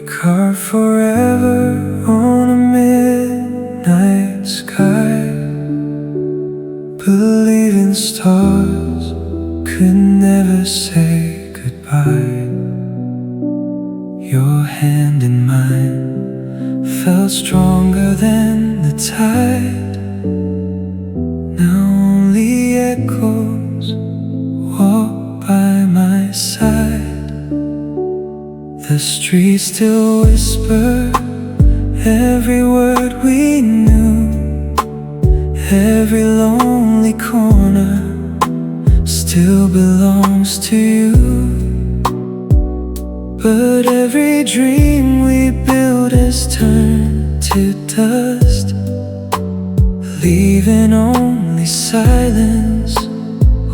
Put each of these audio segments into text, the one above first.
carve forever on a midnight sky. Believing stars could never say goodbye. Your hand in mine felt stronger than the tide. Now only echoes walk by my side. The streets still whisper every word we knew. Every lonely corner still belongs to you. But every dream we built has turned to dust, leaving only silence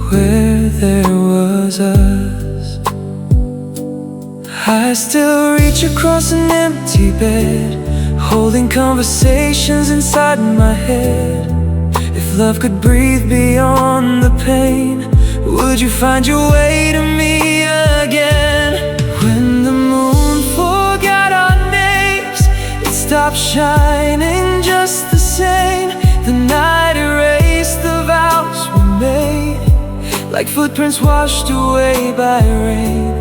where there was us. I still reach across an empty bed, holding conversations inside my head. If love could breathe beyond the pain, would you find your way to me again? When the moon forgot our names, it stopped shining just the same. The night erased the vows we made, like footprints washed away by rain.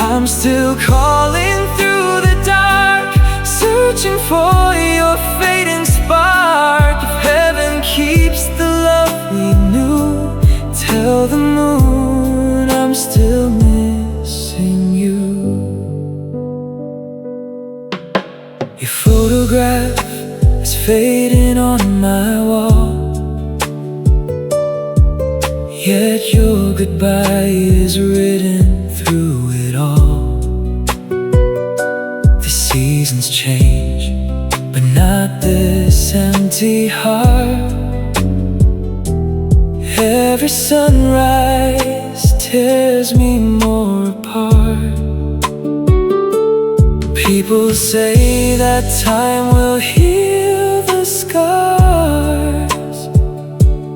I'm still calling through the dark, searching for your fading spark. If heaven keeps the love we knew, tell the moon I'm still missing you. Your photograph is fading on my wall, yet your goodbye is written through it all. The seasons change, but not this empty heart. Every sunrise tears me more apart. People say that time will heal the scars,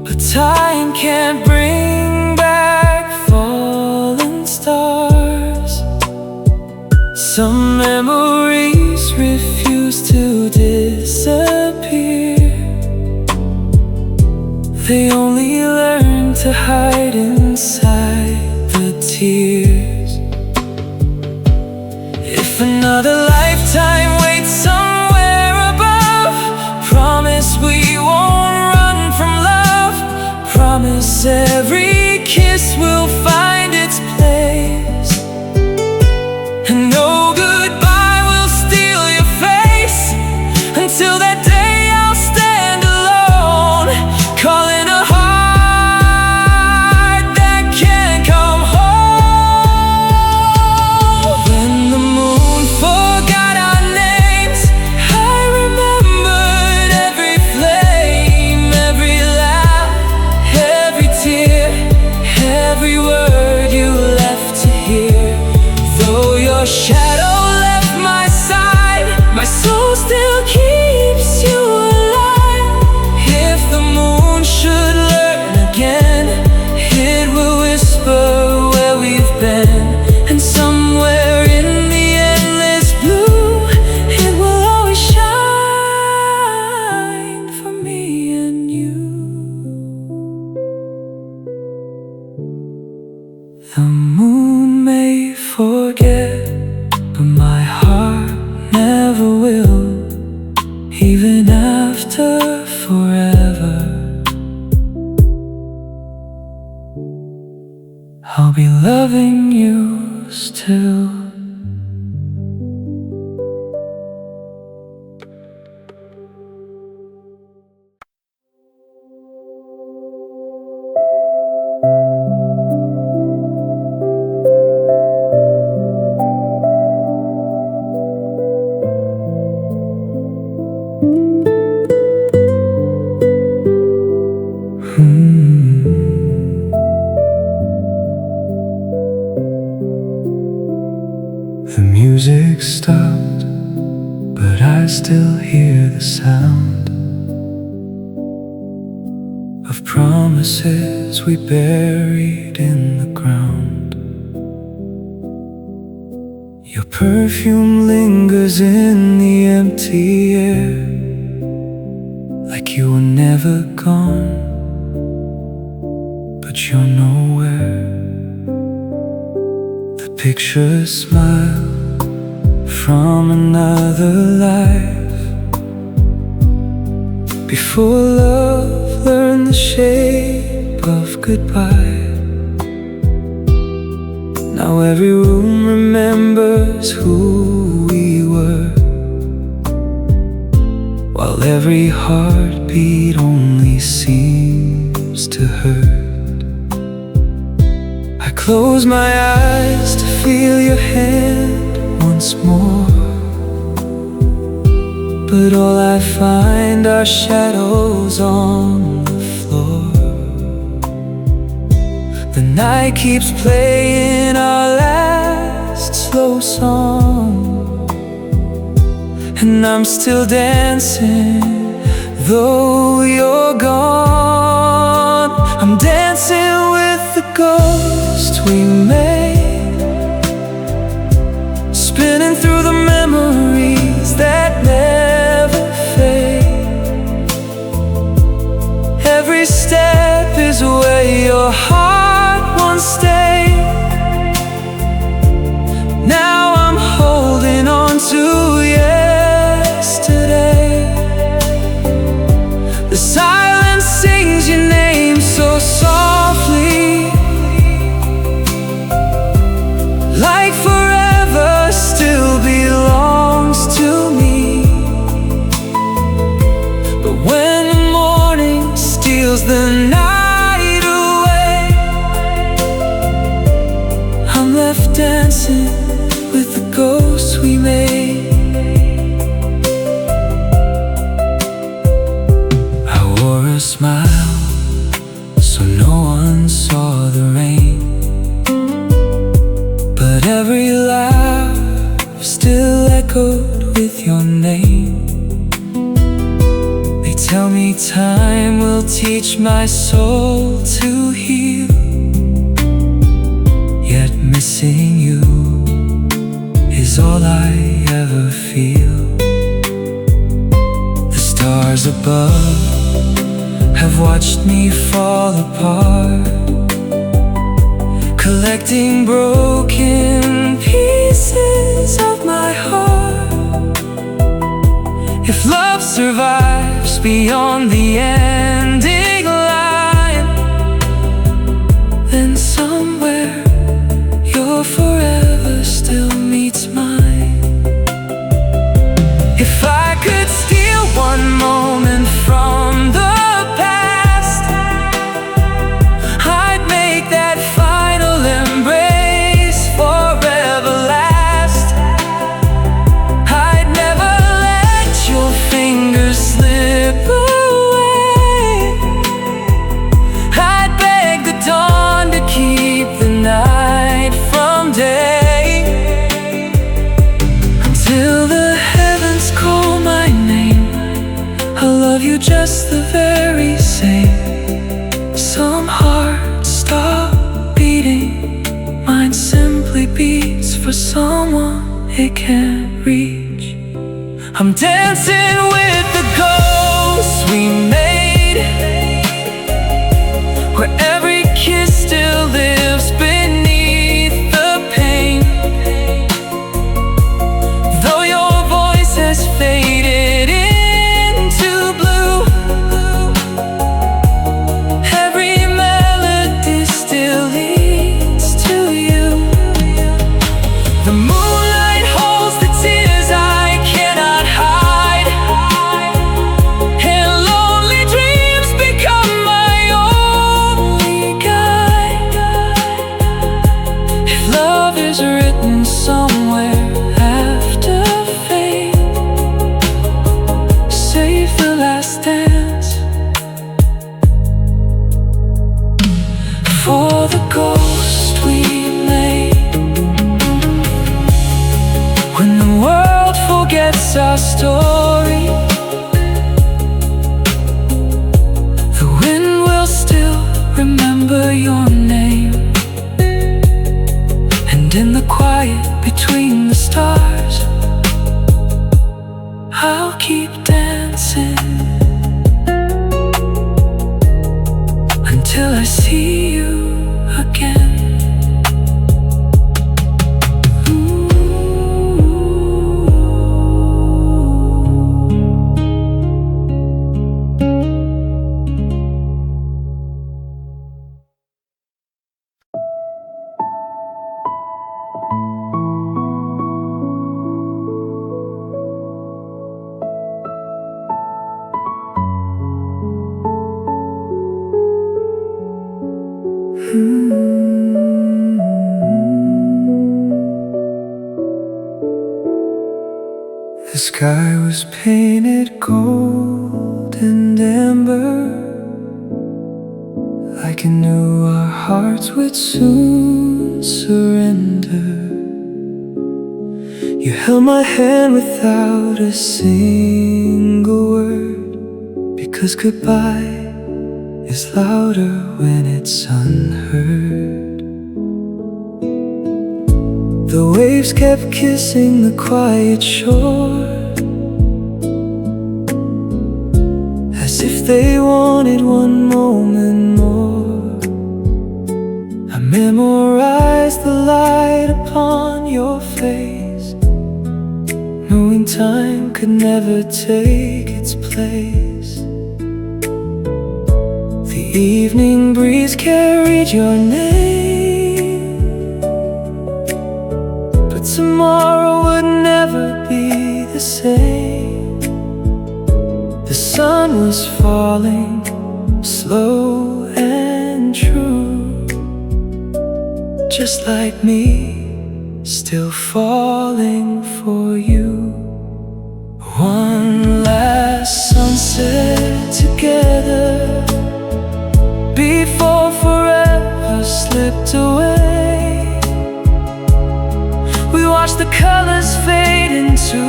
but time can't bring back fallen stars. Some memories refuse to disappear. They only learn to hide inside the tears. If another lifetime waits somewhere above, promise we won't run from love. Promise every kiss will find its place, and no goodbye will steal your face. Until that day I'll stand alone, calling a heart that can't come home. When the moon forgot our names, I remembered every flame, every laugh, every tear, every word you left to hear. Though your shadow left my side, my soul still keeps you alive. If the moon should learn again, it will whisper where we've been, and somewhere in the endless blue, it will always shine for me and you. The moon may forget, but my heart never will. Even after forever, I'll be loving you still. The music stopped, but I still hear the sound of promises we buried in the ground. Your perfume lingers in the empty air, like you were never gone, but you're nowhere. The picture smile from another life, before love learned the shape of goodbye. Now every room remembers who we were, while every heartbeat only seems to hurt. I close my eyes to feel your hand once more, but all I find are shadows on the floor. The night keeps playing our last slow song, and I'm still dancing though you're gone. I'm dancing with the ghost we made, spinning through the memories that never fade. Every step is where your heart once stayed. Now I'm holding on to yesterday. The silence sings your name so softly, like forever still belongs to me. But when the morning steals the night away, I'm left dancing with the ghosts we made. I wore a smile so no one saw the rain, but every laugh still echoed with your name. They tell me time will teach my soul to heal, yet missing you is all I ever feel. The stars above have watched me fall apart, collecting broken pieces of my heart. If love survives beyond the ending line, then somewhere your forever still meets mine. If I could steal one moment from the past, I'd make that final embrace forever last. I'd never let your fingers slip away. I'd beg the dawn to keep the night from day, until the heavens call my name. I love you just the very same. Some hearts stop beating, mine simply beats for someone it can't reach. I'm dancing with the ghosts we made, where every kiss still lives beneath the pain. Though your voice has faded into blue, every melody still leads to you. The moonlight holds the tears I cannot hide, and lonely dreams become my only guide. If love is written somewhere after fate, save the last dance for the ghost we made. When the world forgets our story, the wind will still remember your name, and in the quiet quiet between the stars. I'll keep dancing until I see you again. The sky was painted gold and amber, like it knew our hearts would soon surrender. You held my hand without a single word, because goodbye is louder when it's unheard. The waves kept kissing the quiet shore, as if they wanted one moment more. I memorized the light upon your face, knowing time could never take its place. The evening breeze carried your name, but tomorrow would never be the same. The sun was falling, slow and true, just like me, still falling for you. One last sunset together before forever slipped away. We watched the colors fade into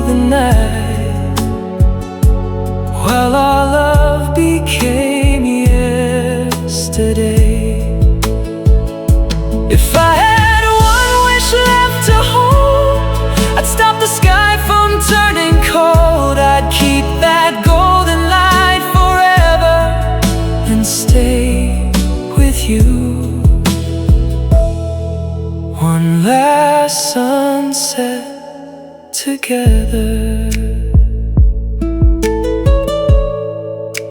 the night, while our love became yesterday. If I had one wish left to hold, I'd stop the sky from turning cold. I'd keep that golden light forever and stay with you. One last sunset together.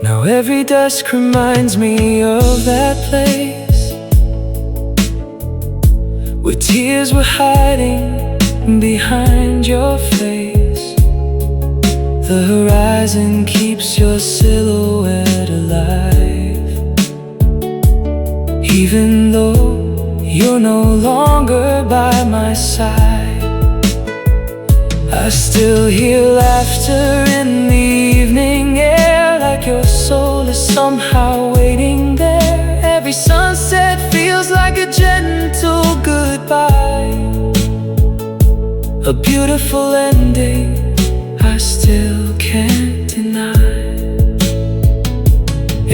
Now every dusk reminds me of that place where tears were hiding behind your face. The horizon keeps your silhouette alive, even though you're no longer by my side. I still hear laughter in the evening air, like your soul is somehow waiting there. Every sunset feels like a gentle goodbye, a beautiful ending I still can't deny.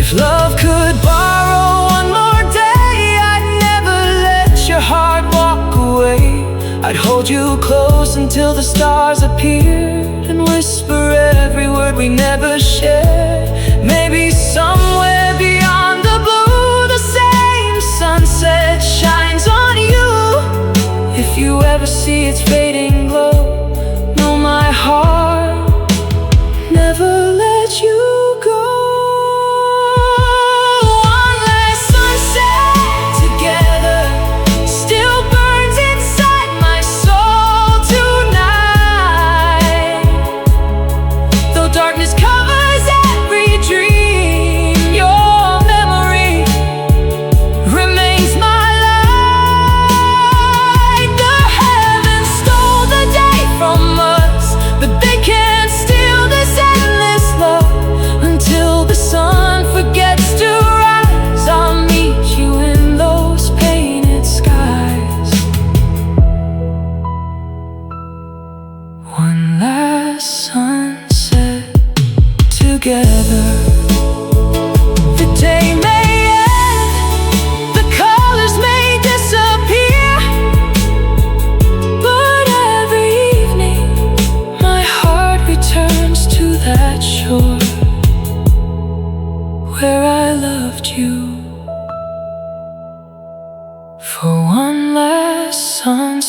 If love could borrow one more day, I'd never let your heart walk away. I'd hold you close until the stars appeared and whisper every word we never shared. Maybe somewhere beyond the blue, the same sunset shines on you. If you ever see its fading glow, know my heart never let you go. One last sunset together still burns inside my soul tonight. Though darkness covers every dream, your memory remains my light. The heavens stole the day from us, but they can't steal this endless love.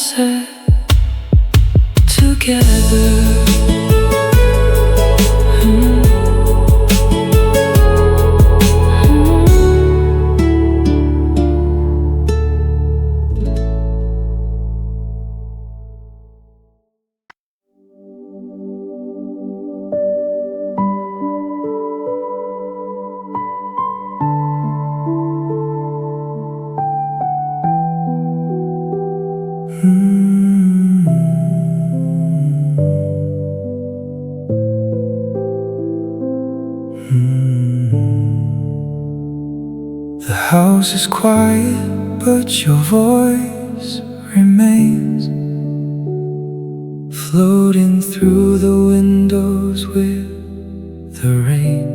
Name.sec together. The house is quiet, but your voice remains, floating through the windows with the rain.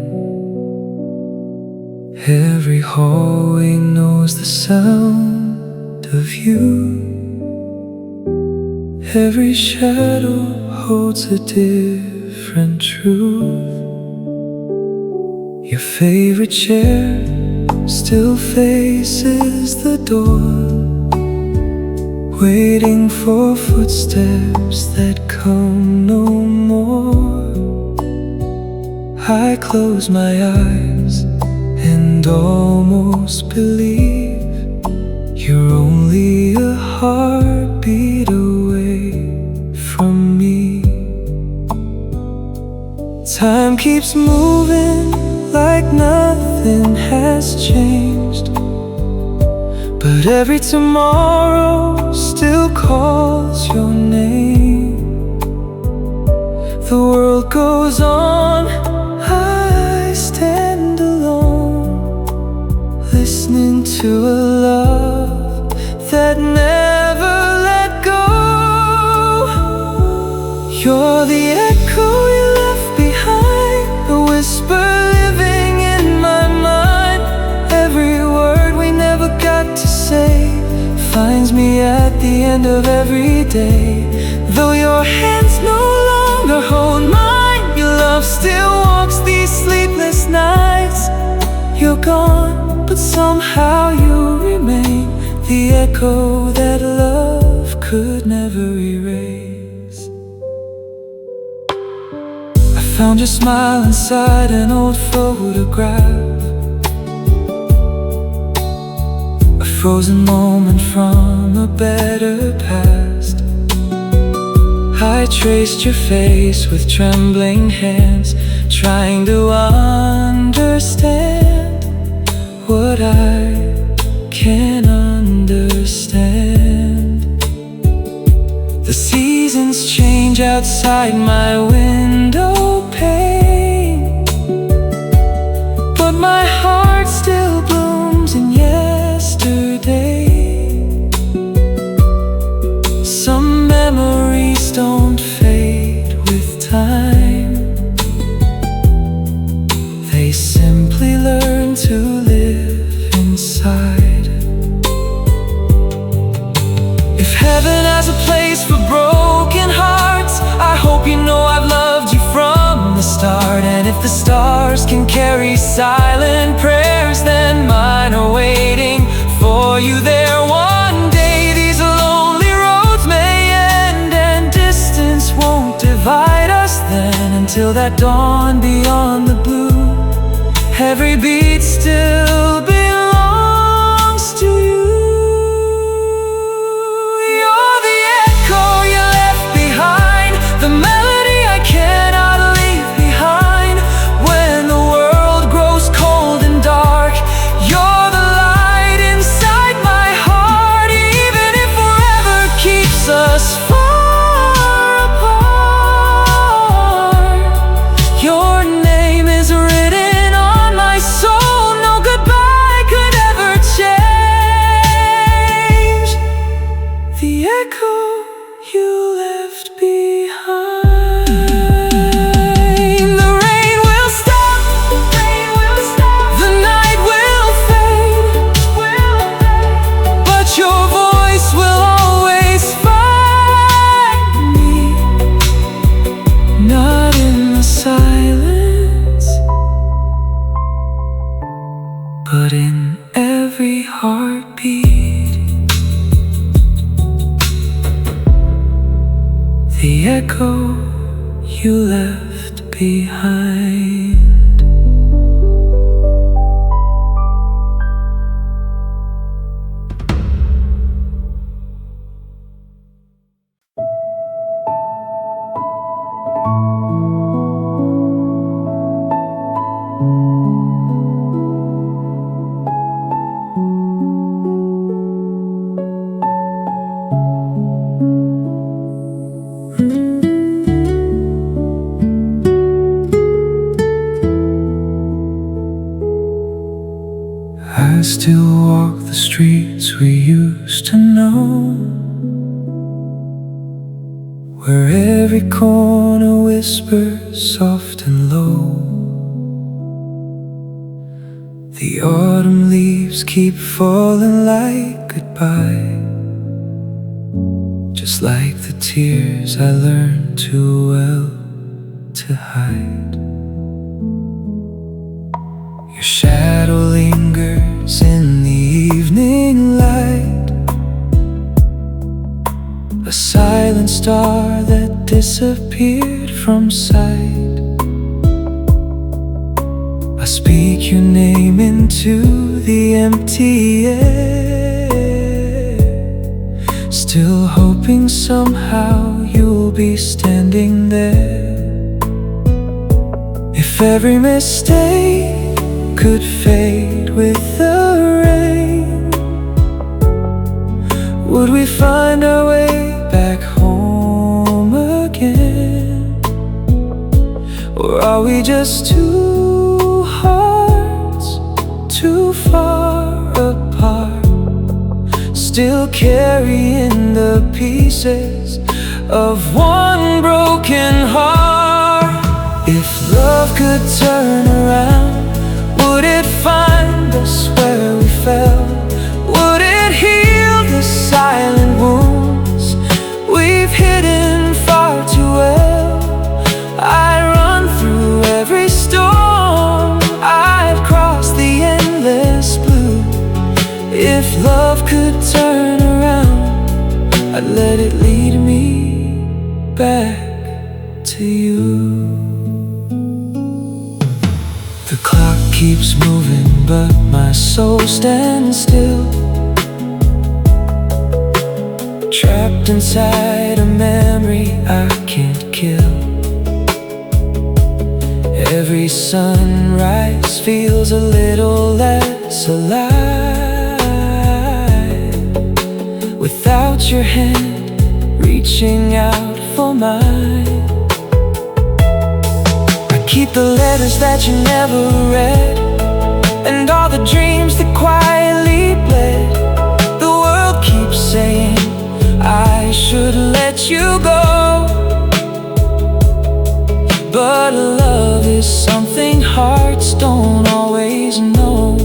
Every hallway knows the sound of you. Every shadow holds a different truth. Your favorite chair still faces the door, waiting for footsteps that come no more. I close my eyes and almost believe you're only a heartbeat away from me. Time keeps moving like nothing has changed, but every tomorrow still calls your name. The world goes on, I stand alone, listening to a love that never let go. You're the echo you left behind, a whisper living in my mind. Every word we never got to say finds me at the end of every day. Though your hands no longer hold mine, your love still walks these sleepless nights. You're gone, but somehow you remain, the echo that love could never erase. I found your smile inside an old photograph, a frozen moment from a better past. I traced your face with trembling hands, trying to understand what I can understand. The seasons change outside my window pane, but my heart still blooms in yesterday. Some memories don't fade with time, they simply learn to live inside. If heaven has a place for broken hearts, I hope you know I've loved you from the start. And if the stars can carry silent prayers, then mine are waiting for you there one day. These lonely roads may end and distance won't divide us then. Until that dawn beyond the blue, every beat still belongs to you. You're the echo you left behind, the melody I cannot leave behind. When the world grows cold and dark, you're the light inside my heart. Even if forever keeps us far apart, your name is written on my soul. No goodbye could ever change the echo you left behind. The rain will stop, the night will fade, but your voice will always find the echo you left behind. I still walk the streets we used to know, where every corner whispers soft and low. The autumn leaves keep falling like goodbye, just like the tears I learned too well to hide. Your shadow lingers in the evening light, a silent star that disappeared from sight. I speak your name into the empty air, still hoping somehow you'll be standing there. If every mistake could fade with the rain, would we find our way back home again? Or are we just two hearts too far apart, still carrying the pieces of one broken heart? If love could turn around, would it find us where we fell? Would it heal the silent wounds we've hidden far too well? I'd run through every storm, I'd cross the endless blue. If love could turn around, I'd let it lead me back to you. The clock keeps moving, but my soul stands still, trapped inside a memory I can't kill. Every sunrise feels a little less alive without your hand reaching out for mine. Keep the letters that you never read, and all the dreams that quietly bled. The world keeps saying I should let you go, but love is something hearts don't always know.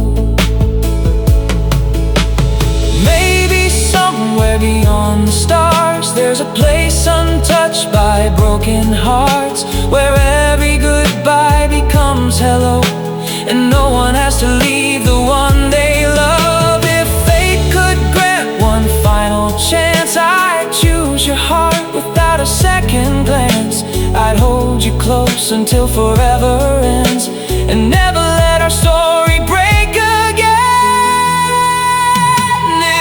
Maybe somewhere beyond the stars there's a place untouched by broken hearts, where every goodbye becomes hello, and no one has to leave the one they love. If fate could grant one final chance, I'd choose your heart without a second glance. I'd hold you close until forever ends, and never let our story break again.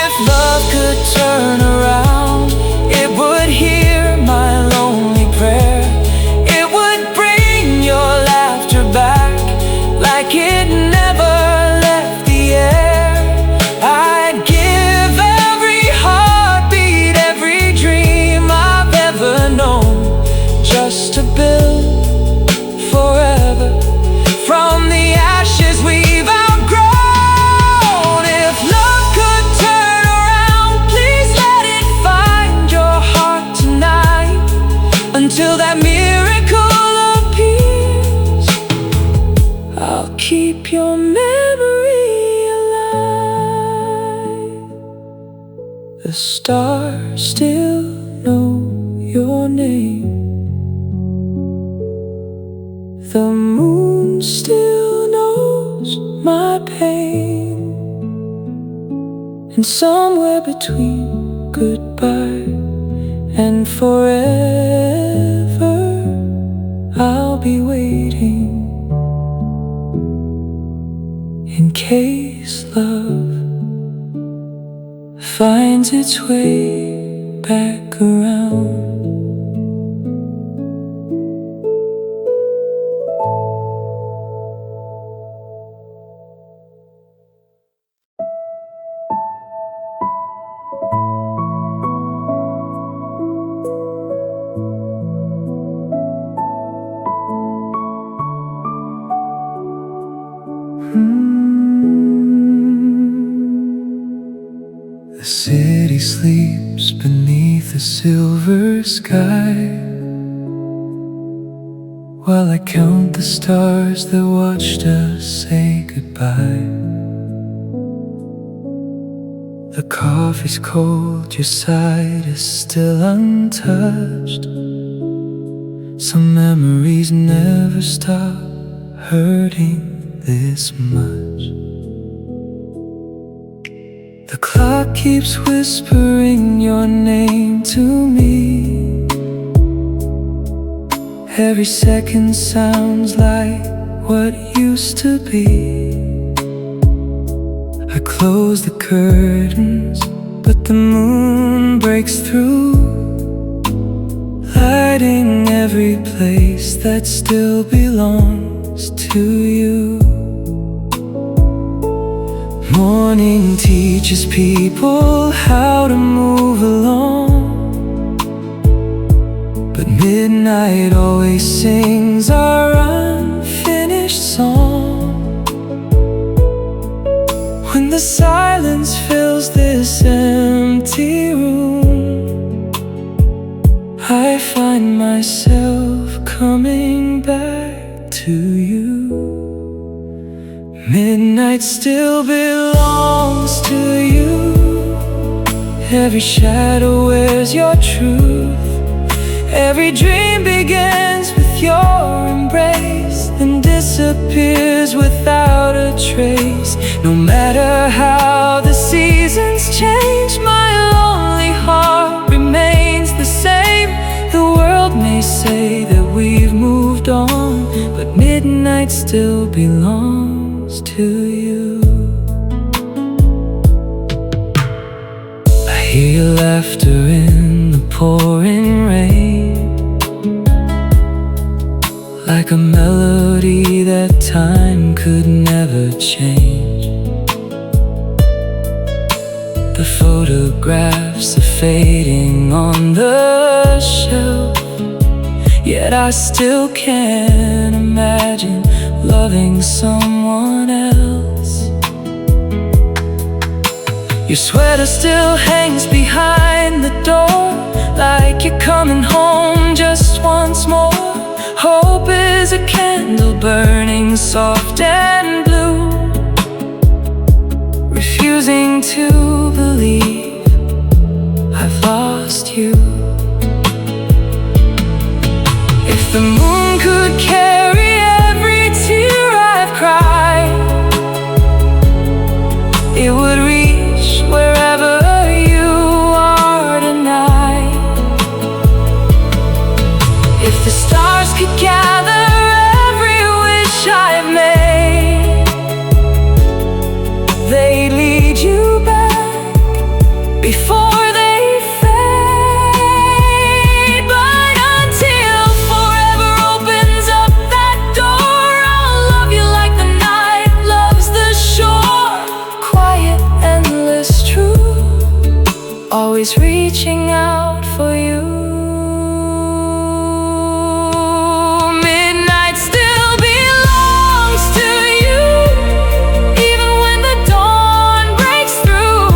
If love could turn around, it would hear my lonely prayer. Back like it never left the air. I'd give every heartbeat, every dream I've ever known, just to build forever from the ashes we've outgrown. If love could turn around, please let it find your heart tonight, until that miracle I'll keep your memory alive. The stars still know your name, the moon still knows my pain, and somewhere between goodbye and forever I'll be waiting, in case love finds its way back around. The city sleeps beneath a silver sky, while I count the stars that watched us say goodbye. The coffee's cold, your side is still untouched. Some memories never stop hurting this much. The clock keeps whispering your name to me. Every second sounds like what used to be. I close the curtains, but the moon breaks through, lighting every place that still belongs to you. Morning teaches people how to move along, but midnight always sings our unfinished song. When the silence fills this empty room, I find myself coming back to you. Midnight still belongs to you. Every shadow wears your truth. Every dream begins with your embrace, then disappears without a trace. No matter how the seasons change, my lonely heart remains the same. The world may say that we've moved on, but midnight still belongs to you. I hear your laughter in the pouring rain, like a melody that time could never change. The photographs are fading on the shelf, yet I still can't imagine loving someone else. Your sweater still hangs behind the door, like you're coming home just once more. Hope is a candle burning soft and blue, refusing to believe I've lost you. If the moon could carry every tear I've cried, it would reach wherever you are tonight. If the stars could gather every wish I've made, they'd lead you back before always reaching out for you. Midnight still belongs to you, even when the dawn breaks through.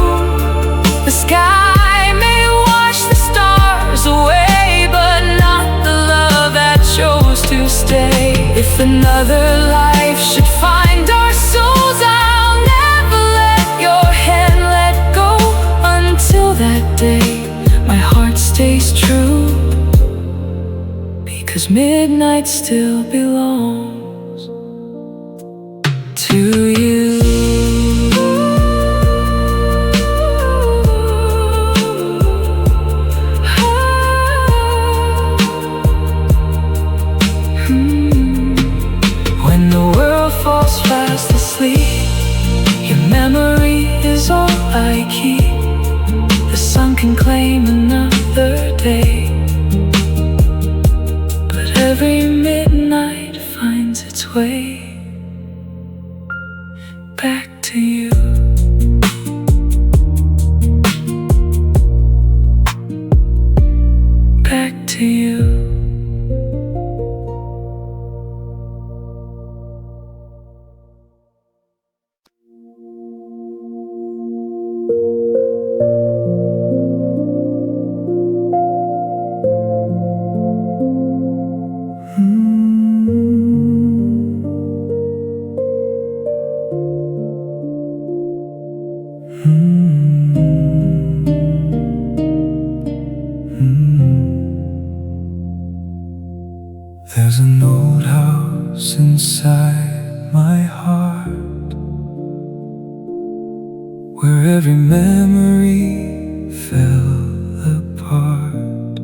The sky may wash the stars away, but not the love that chose to stay. If another life should find our souls, I'll never let your hand let go. Until that day, my heart stays true, because midnight still belongs to you. every midnight finds its way back to you. Back to you. There's an old house inside my heart, where every memory fell apart.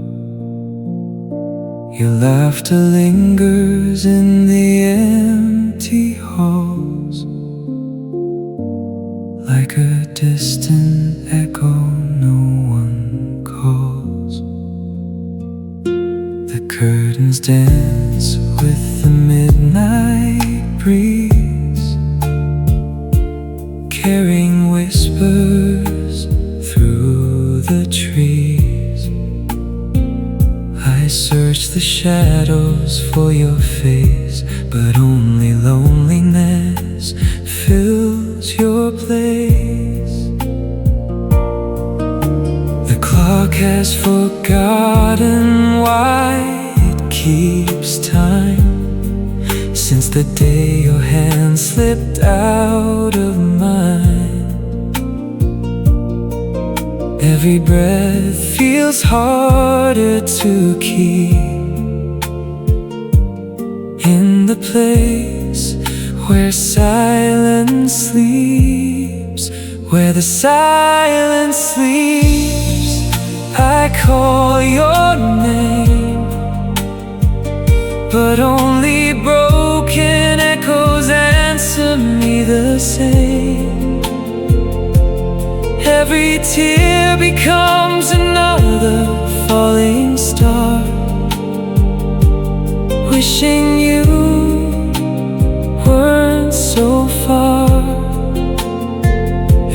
Your laughter lingers in the empty halls, like a distant echo no one calls. The curtains dance with the midnight breeze, carrying whispers through the trees. I search the shadows for your face, but only loneliness fills your place. The clock has forgotten why it keeps time, since the day your hand slipped out of mine. Every breath feels harder to keep in the place where silence sleeps, where the silence sleeps. I call your name, but only broken echoes answer me the same. Every tear becomes another falling star, wishing you weren't so far.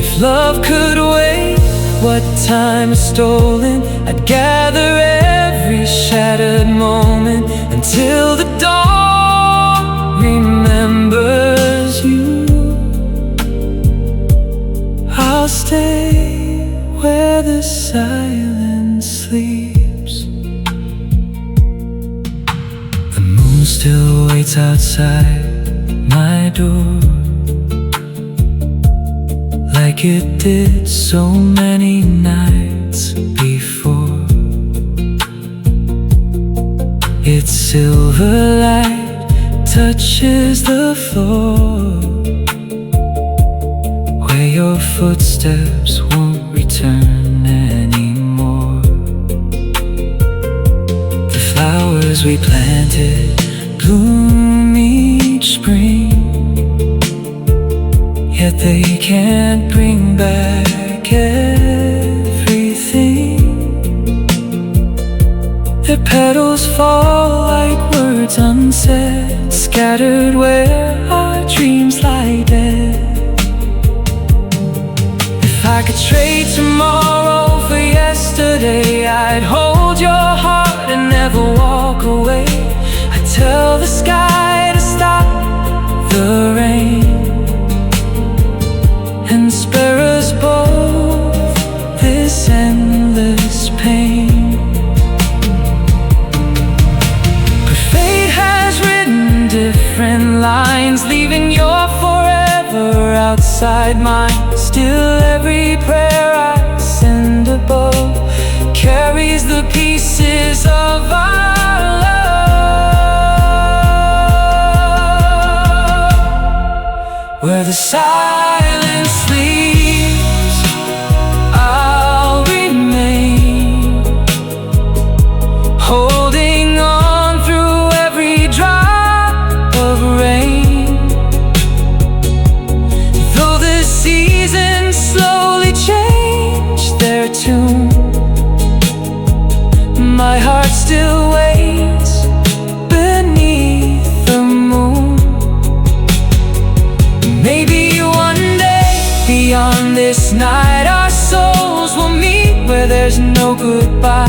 If love could wait what time is stolen, I'd gather every shattered moment until the dawn remembers you. I'll stay where the silence sleeps. The moon still waits outside my door, like it did so many nights before. Its silver light touches the floor, where your footsteps won't return anymore. The flowers we planted bloom each spring, yet they can't bring back everything. Their petals fall like words unsaid, scattered where our dreams lie dead. If I could trade tomorrow for yesterday, I'd hold your heart and never walk away. I'd tell the sky to stop the rain and spare us both this endless pain. But fate has written different lines, leaving your forever outside mine. Still every prayer I send above carries the pieces of our love. Where the silence sleeps, I'll remain, holding on through every drop of rain. Though the seasons slowly change their tune, my heart still waits there's no goodbye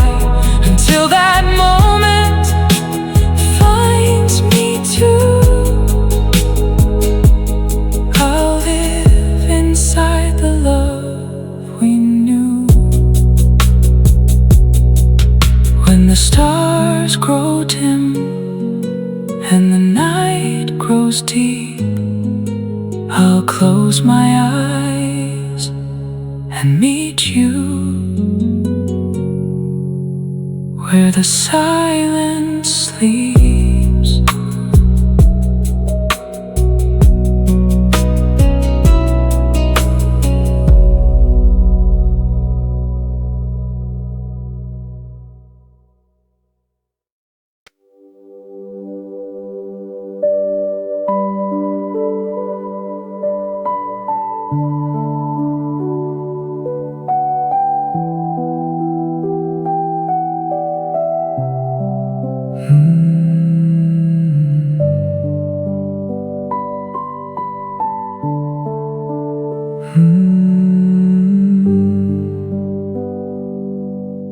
until that moment finds me too. I'll live inside the love we knew. When the stars grow dim and the night grows deep, I'll close my eyes and meet you where the silence sleeps.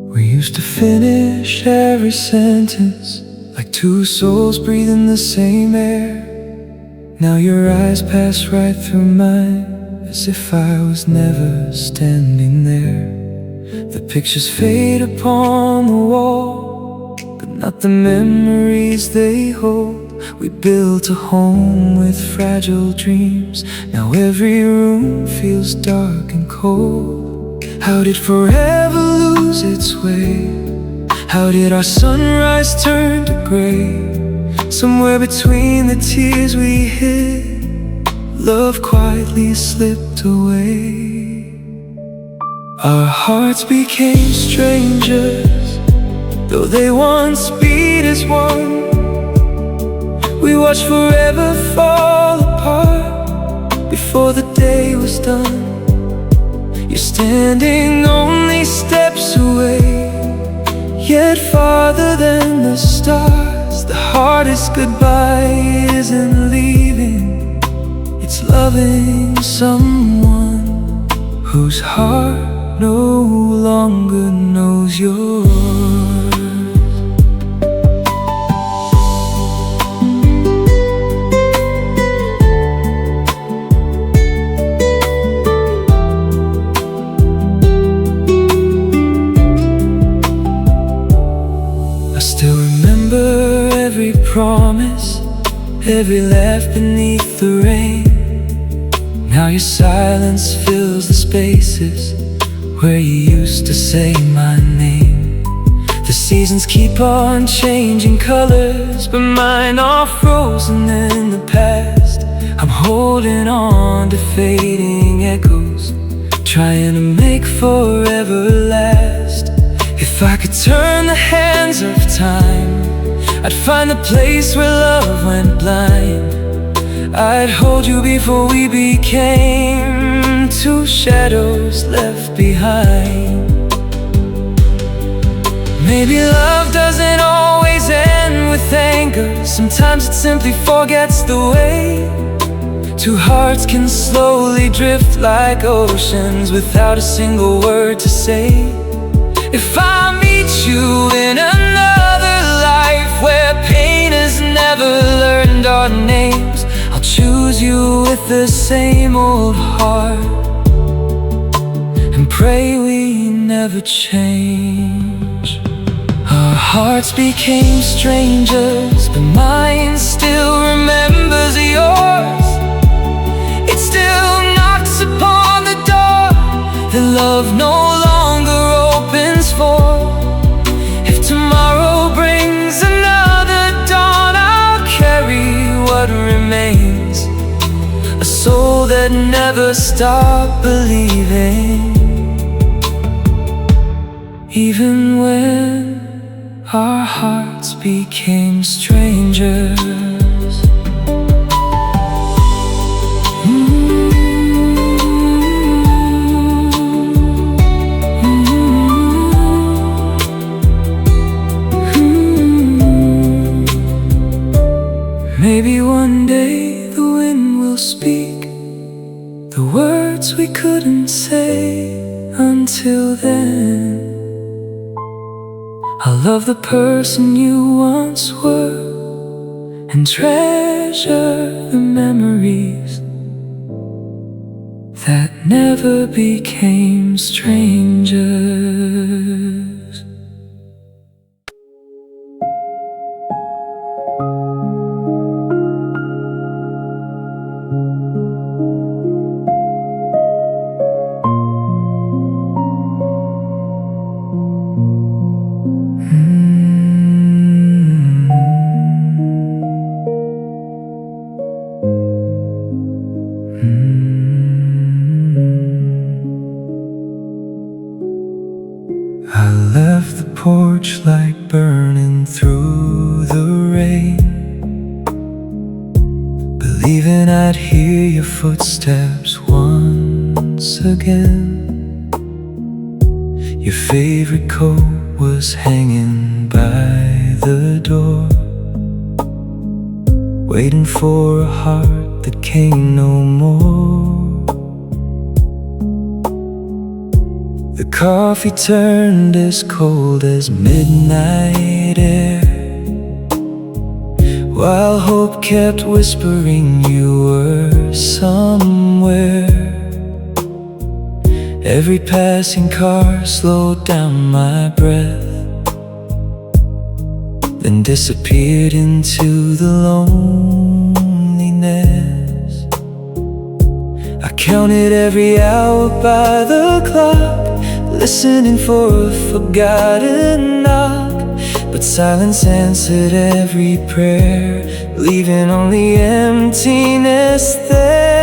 We used to finish every sentence like two souls breathing the same air. Now your eyes pass right through mine as if I was never standing there. The pictures fade upon the wall, but not the memories they hold. We built a home with fragile dreams. Now every room feels dark and cold. How did forever lose its way? How did our sunrise turn to gray? Somewhere between the tears we hid, love quietly slipped away. Our hearts became strangers, though they once beat as one. We watched forever fall apart before the day was done. You're standing only steps away, yet farther than the stars. The hardest goodbye isn't leaving, it's loving someone whose heart no longer knows yours. Every promise, every laugh beneath the rain. Now your silence fills the spaces where you used to say my name. The seasons keep on changing colors, but mine are frozen in the past. I'm holding on to fading echoes, trying to make forever last. If I could turn the hands of time, I'd find the place where love went blind. I'd hold you before we became two shadows left behind. Maybe love doesn't always end with anger. Sometimes it simply forgets the way. Two hearts can slowly drift like oceans without a single word to say. If I meet you in another life where pain has never learned our names, I'll choose you with the same old heart and pray we never change. Our hearts became strangers, but mine still remembers yours. It still knocks upon the door that love no longer opens for. If tomorrow brings another dawn, I'll carry what remains, a soul that never stopped believing. Even when our hearts became strangers. Maybe one day the wind will speak the words we couldn't say. Until then, love the person you once were and treasure the memories that never became strangers. I left the porch light burning through the rain, believing I'd hear your footsteps once again. Your favorite coat was hanging by the door, waiting for a heart that came no more. The coffee turned as cold as midnight air, while hope kept whispering you were somewhere. Every passing car slowed down my breath, then disappeared into the loneliness. I counted every hour by the clock, listening for a forgotten knock, but silence answered every prayer, leaving only emptiness there.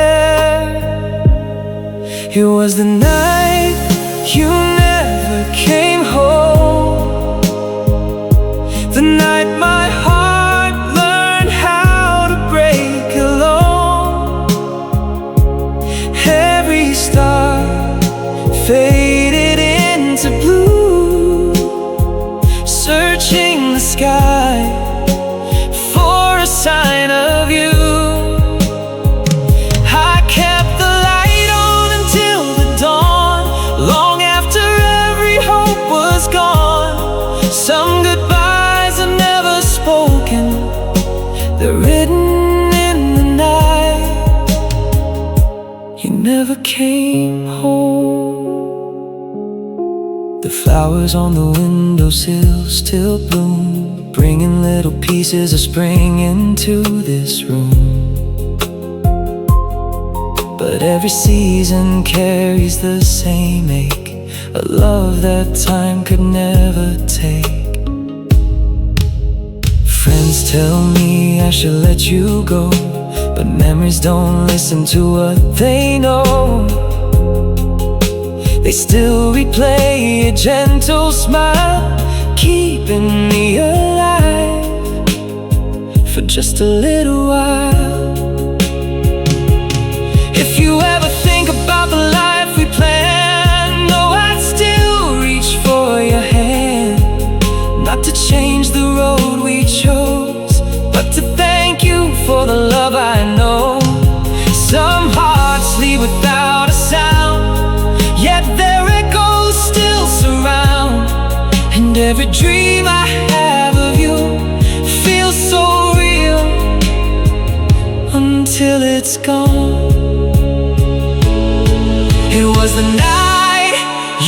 It was the night you never came home, the night my heart learned how to break alone. Every star faded into blue, searching the sky for a sign of you. I kept the light on until the dawn, long after every hope was gone. Some goodbyes are never spoken, they're written in the night. You never came home. The flowers on the windowsill still bloom, bringing little pieces of spring into this room. But every season carries the same ache, a love that time could never take. Friends tell me I should let you go, but memories don't listen to what they know. They still replay a gentle smile, keeping me alive for just a little while. If you ever think about the life we planned, no, I'd still reach for your hand. Not to change the road we chose, but to thank you for the love I know. Some hearts leave without a sound, yet their echoes still surround. And every dream I have of you feels so real until it's gone. It was the night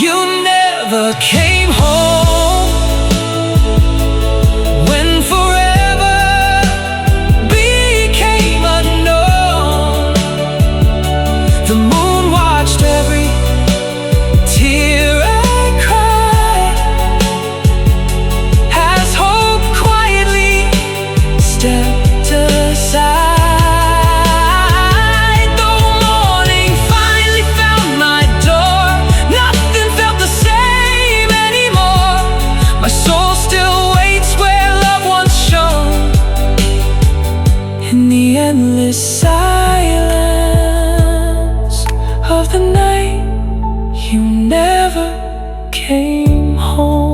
you never came home, when forever became unknown. The moon watched every tear I cried, as hope quietly stepped aside. The morning finally found my door, nothing felt the same anymore. My soul still waits where love once shone, in the endless silence of the night you never came home.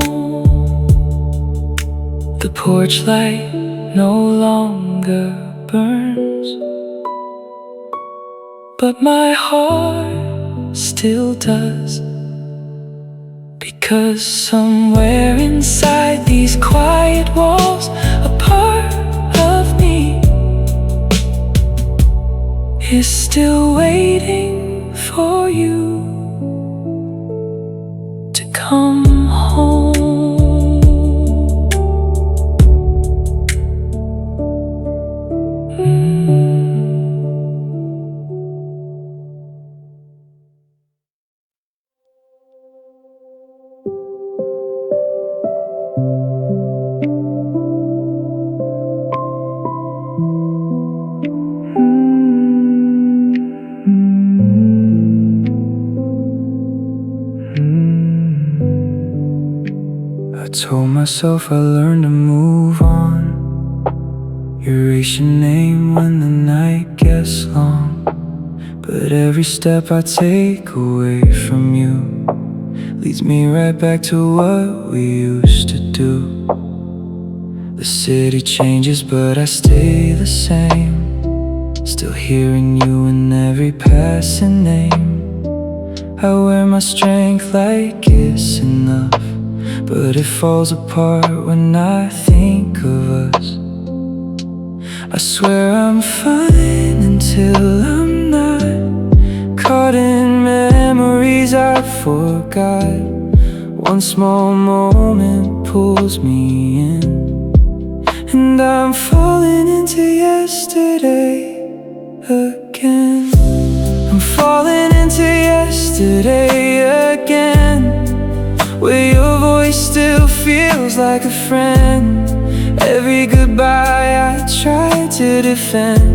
The porch light no longer burns, but my heart still does, because 'Cause somewhere inside these quiet walls, a part of me is still waiting for you to come home. I told myself I learned to move on. Erase your name when the night gets long. But every step I take away from you leads me right back to what we used to do. The city changes but I stay the same, still hearing you in every passing name. I wear my strength like it's enough, but it falls apart when I think of us. I swear I'm fine until I'm not, caught in memories I forgot. One small moment pulls me in, and I'm falling into yesterday again. I'm falling into yesterday again, where your voice still feels like a friend. Every goodbye I try to defend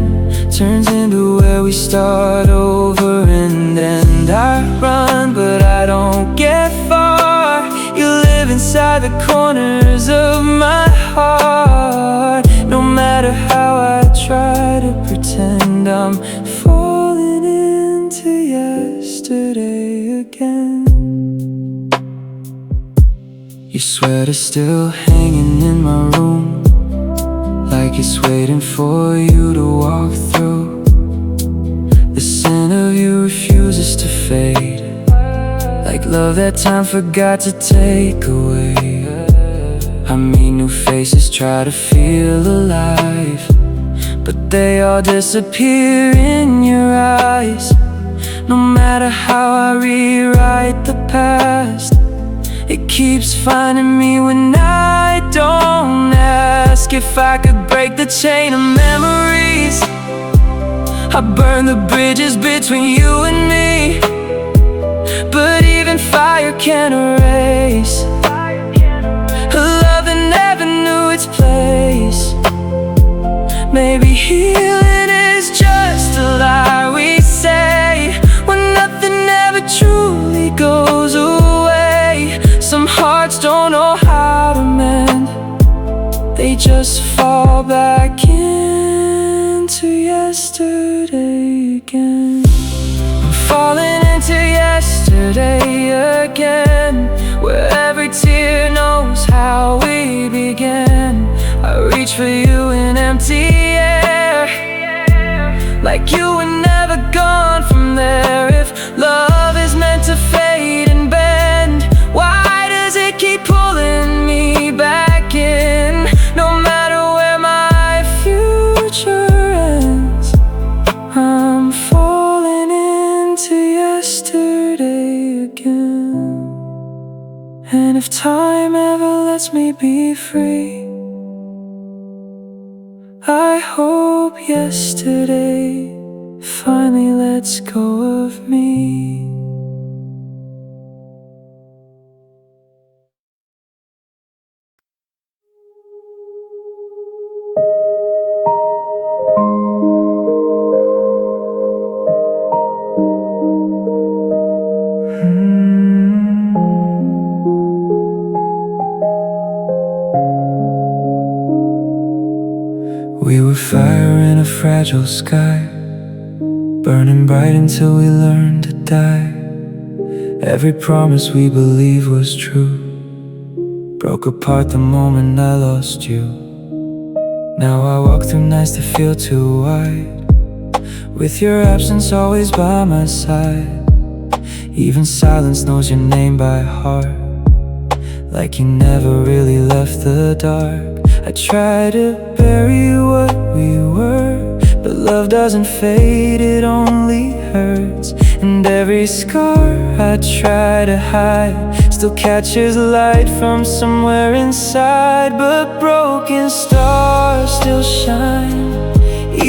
turns into where we start over and end. I run but I don't get far. You live inside the corners of my heart. No matter how I try to pretend, I'm falling into yesterday again. Your sweater's still hanging in my room, like it's waiting for you to walk through. The scent of you refuses to fade, like love that time forgot to take away. I meet new faces, try to feel alive, but they all disappear in your eyes. No matter how I rewrite the past, it keeps finding me when I don't ask. If I could break the chain of memories, I'd burn the bridges between you and me. But even fire can't erase a love that never knew its place. Maybe healing is just a lie we say, when nothing ever truly goes away. Some hearts don't know how to mend, they just fall back into yesterday again. I'm falling into yesterday again, where every tear knows how we began. I reach for you in empty air, like you were never gone from there. If love is meant to fade and bend, why does it keep pulling me back in? No matter where my future ends, I'm falling into yesterday again. And if time ever lets me be free, I hope yesterday finally lets go of me. We were fire in a fragile sky, burning bright until we learned to die. Every promise we believed was true broke apart the moment I lost you. Now I walk through nights that feel too wide, with your absence always by my side. Even silence knows your name by heart. like you never really left the dark. I try to bury what we were, but love doesn't fade, it only hurts. And every scar I try to hide still catches light from somewhere inside. But broken stars still shine,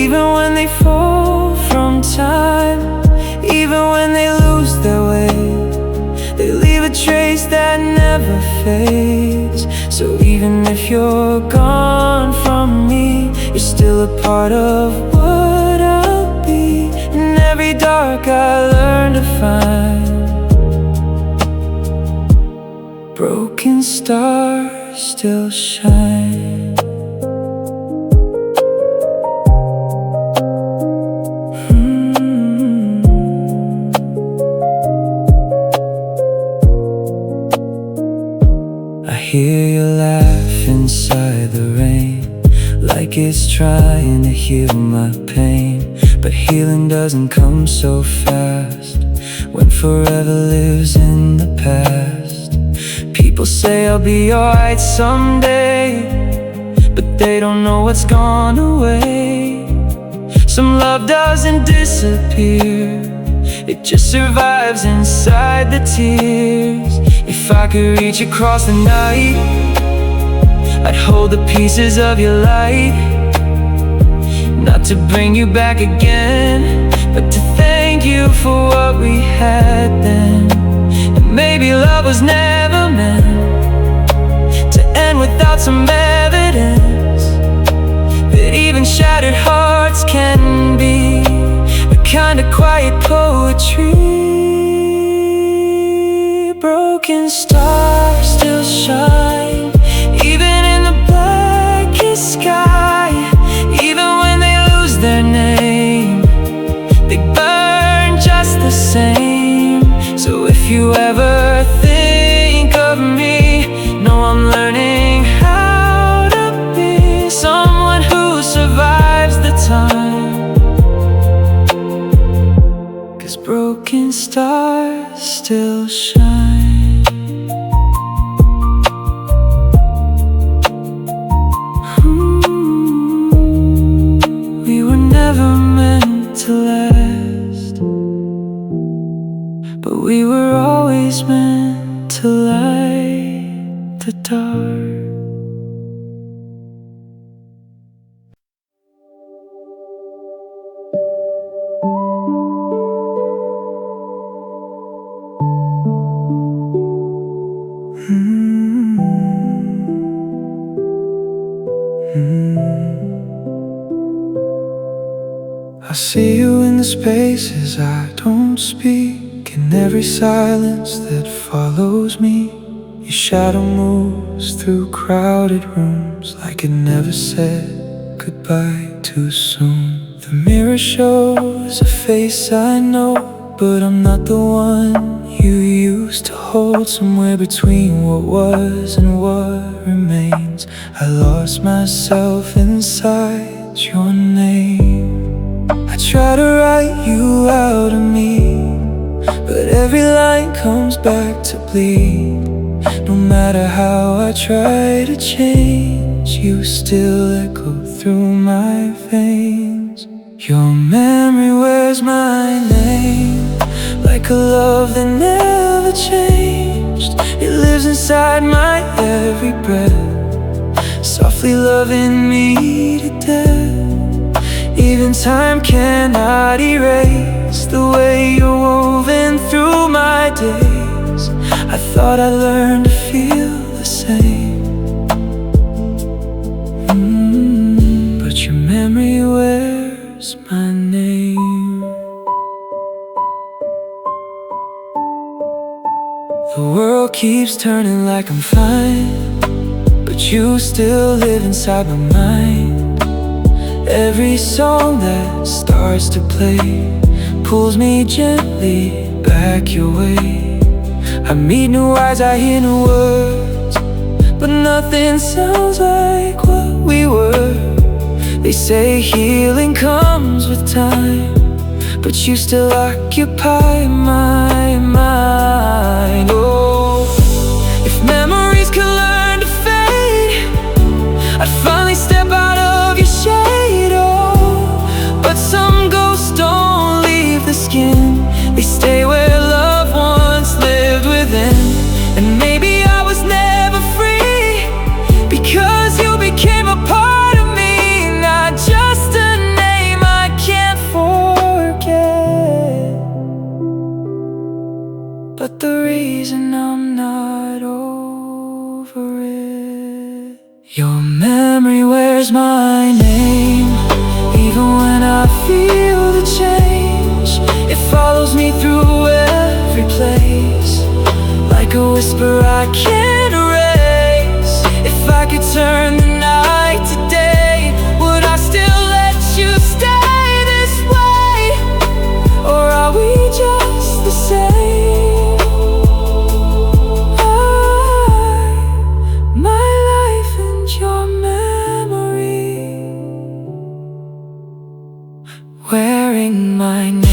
even when they fall from time. Even when they lose their way, they leave a trace that never fades. So even if you're gone from me, you're still a part of what I'll be. In every dark I learn to find broken stars still shine. I hear you laugh inside the rain, like it's trying to heal my pain. But healing doesn't come so fast when forever lives in the past. People say I'll be alright someday, but they don't know what's gone away. Some love doesn't disappear, it just survives inside the tears. If I could reach across the night, I'd hold the pieces of your light. Not to bring you back again, but to thank you for what we had then. And maybe love was never meant to end without some evidence that even shattered hearts can be a kind of quiet poetry. Broken stars still shine, even in the blackest sky. Even when they lose their name, they burn just the same. So if you ever think of me, know I'm learning how to be someone who survives the time. 'Cause broken stars still shine. We were never meant to last, but we were always meant to light the dark. I see you in the spaces I don't speak, in every silence that follows me. Your shadow moves through crowded rooms like it never said goodbye too soon. The mirror shows a face I know, but I'm not the one you used to hold. Somewhere between what was and what remains, I lost myself inside your name. I try to write you out of me, but every line comes back to bleed. No matter how I try to change, you still echo through my veins. Your memory wears my name like a love that never changed. It lives inside my every breath, softly loving me to death. Even time cannot erase the way you're woven through my days. I thought I learned to feel the same, but your memory wears my name. The world keeps turning like I'm fine, but you still live inside my mind. Every song that starts to play pulls me gently back your way. I meet new eyes, I hear new words, but nothing sounds like what we were. They say healing comes with time, but you still occupy my mind. Oh, if memories could bears my name. Even when I feel the change, it follows me through every place, like a whisper I can't erase. If I could turn the night to day, would I still let you stay this way? Or are we just the same? My life and your memory, wearing my name.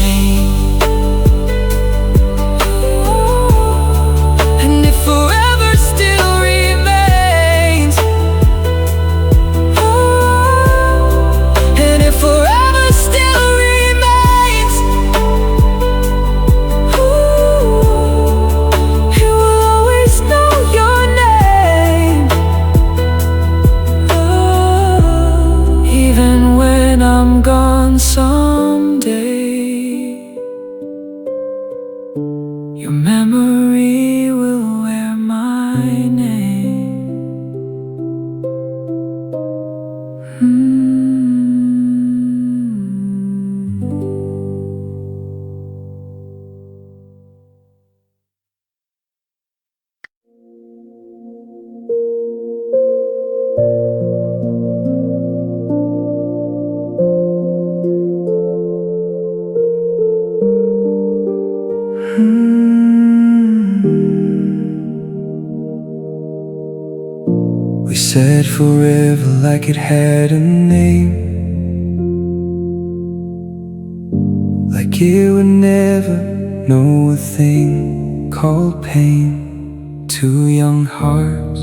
And if forever still remains, and if forever still remains, you will always know your name. Even when I'm gone someday, your memory will wear my name. We said forever like it had a name, like it would never know a thing called pain. Two young hearts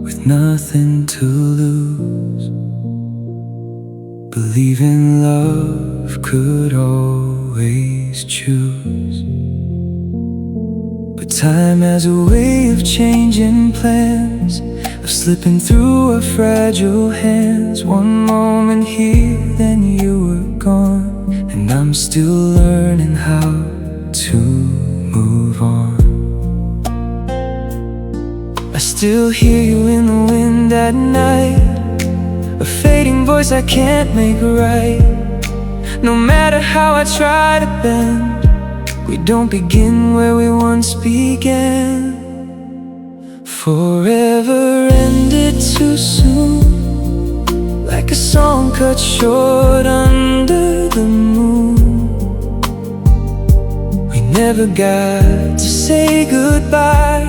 with nothing to lose, believing love could always choose. But time has a way of changing plans, of slipping through our fragile hands. One moment here, then you were gone, and I'm still learning how to move on. I still hear you in the wind at night, a fading voice I can't make right. No matter how I try to bend, we don't begin where we once began. Forever ended too soon, like a song cut short under the moon. We never got to say goodbye,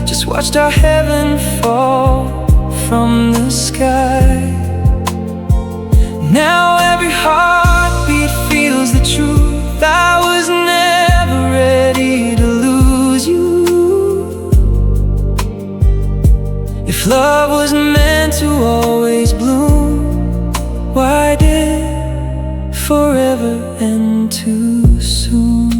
just watched our heaven fall from the sky. Now every heartbeat feels the truth. I was never ready to lose you. If love was meant to always bloom, why did forever end too soon?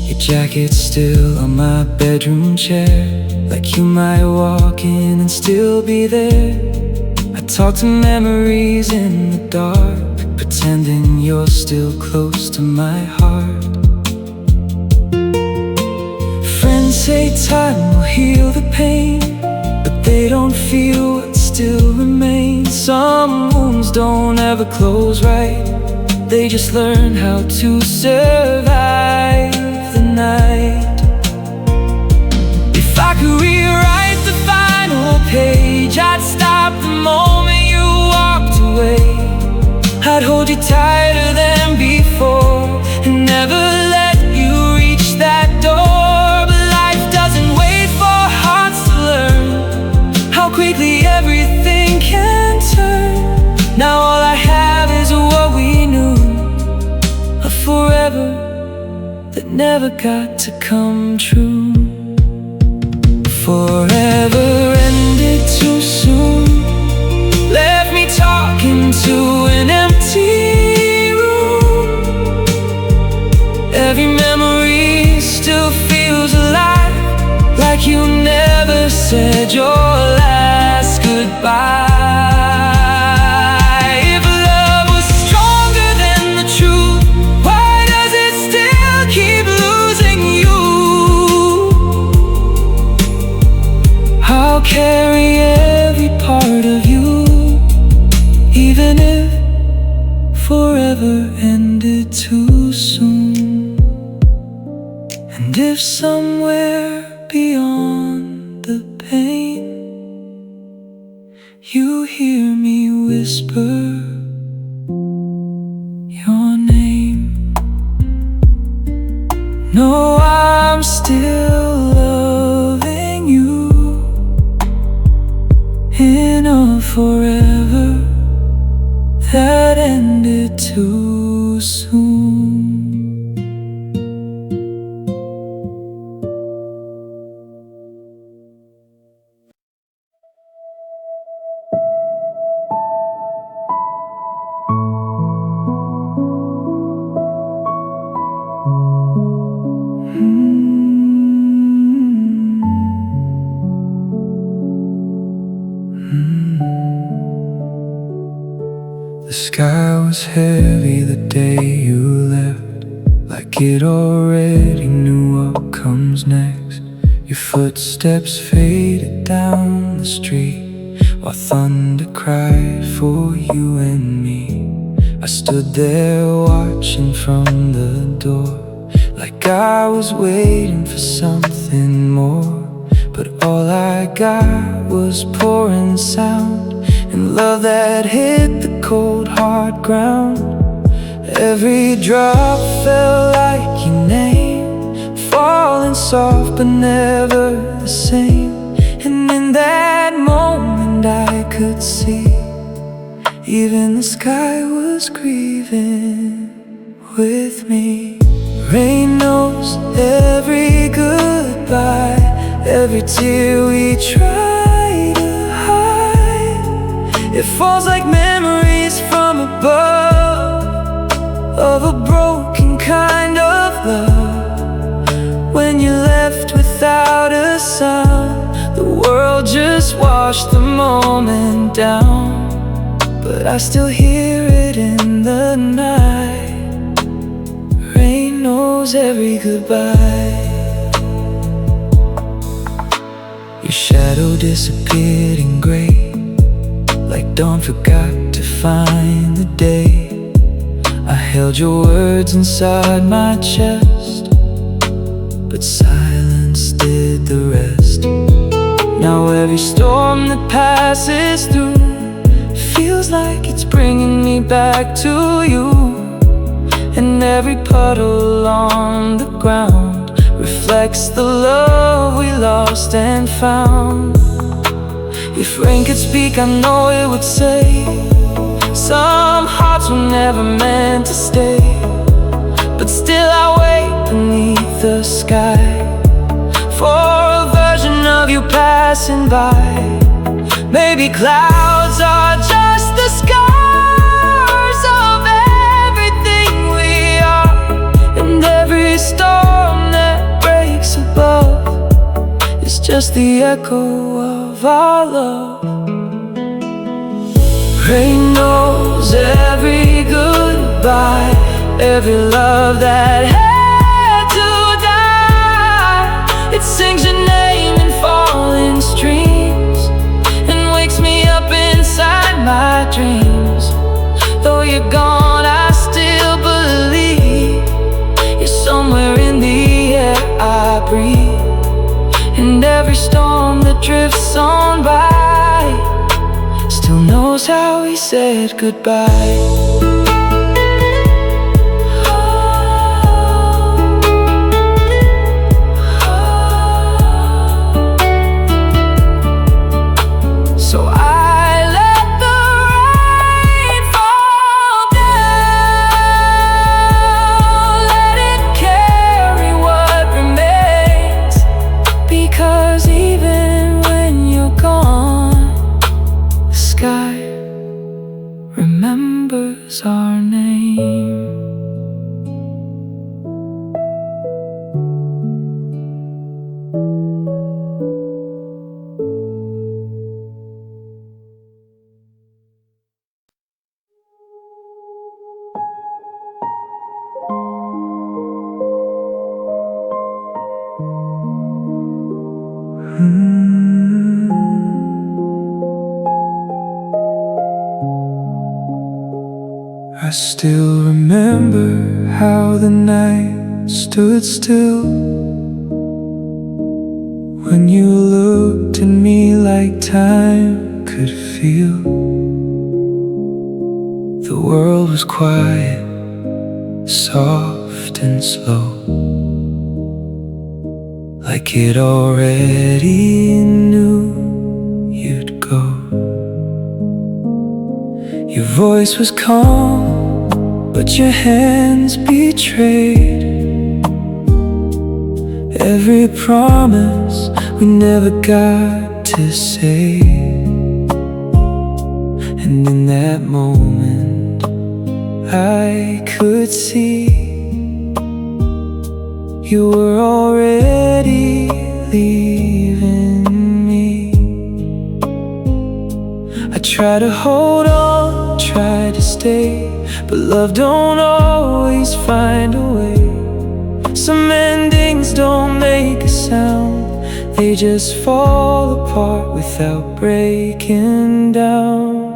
Your jacket's still on my bedroom chair, like you might walk in and still be there. I talk to memories in the dark, pretending you're still close to my heart. Friends say time will heal the pain, but they don't feel what still remains. Some wounds don't ever close right, they just learn how to survive the night. If I could rewrite the final page, I'd stop the moment you walked away. I'd hold you tighter than before and never let you reach that door. But life doesn't wait for hearts to learn how quickly everything can turn. Now all I have is what we knew, a forever that never got to come true. Forever ended too soon, left me talking to an empty room. Every memory still feels alive, like you never said your last goodbye. If love was stronger than the truth, why does it still keep losing you? carry every part of you, even if forever ended too soon. And if somewhere beyond the pain you hear me whisper your name, know I'm still loving you in a forever that ended too soon. The sky was heavy the day you left, like it already knew what comes next. Your footsteps faded down the street while thunder cried for you and me. I stood there watching from the door, like I was waiting for something more. But all I got was pouring sound and love that hit the cold hard ground. Every drop felt like your name, falling soft but never the same. And in that moment I could see even the sky was grieving with me. Rain knows every goodbye, every tear we try to hide. It falls like memories from above, of a broken kind of love. When you left without a sound, the world just washed the moment down. But I still hear it in the night. Rain knows every goodbye. Your shadow disappeared in gray, like dawn forgot to find the day. I held your words inside my chest, but silence did the rest. Now every storm that passes through feels like it's bringing me back to you. And every puddle on the ground reflects the love we lost and found. If rain could speak, I know it would say some hearts were never meant to stay. But still I wait beneath the sky for a version of you passing by. Maybe clouds are just the scars of everything we are, and every storm that breaks above is just the echo of our love. Rain knows every goodbye, every love that had to die. It sings your name in falling streams and wakes me up inside my dreams. Though you're gone, I still believe you're somewhere in the air I breathe. And every storm that drifts on by still knows how we said goodbye. Remembers our name. still remember how the night stood still when you looked at me like time could feel. The world was quiet, soft and slow, like it already knew you'd go. Your voice was calm, but your hands betrayed every promise we never got to say. And in that moment I could see you were already leaving me. I tried to hold on, tried to stay, but love don't always find a way. Some endings don't make a sound, they just fall apart without breaking down.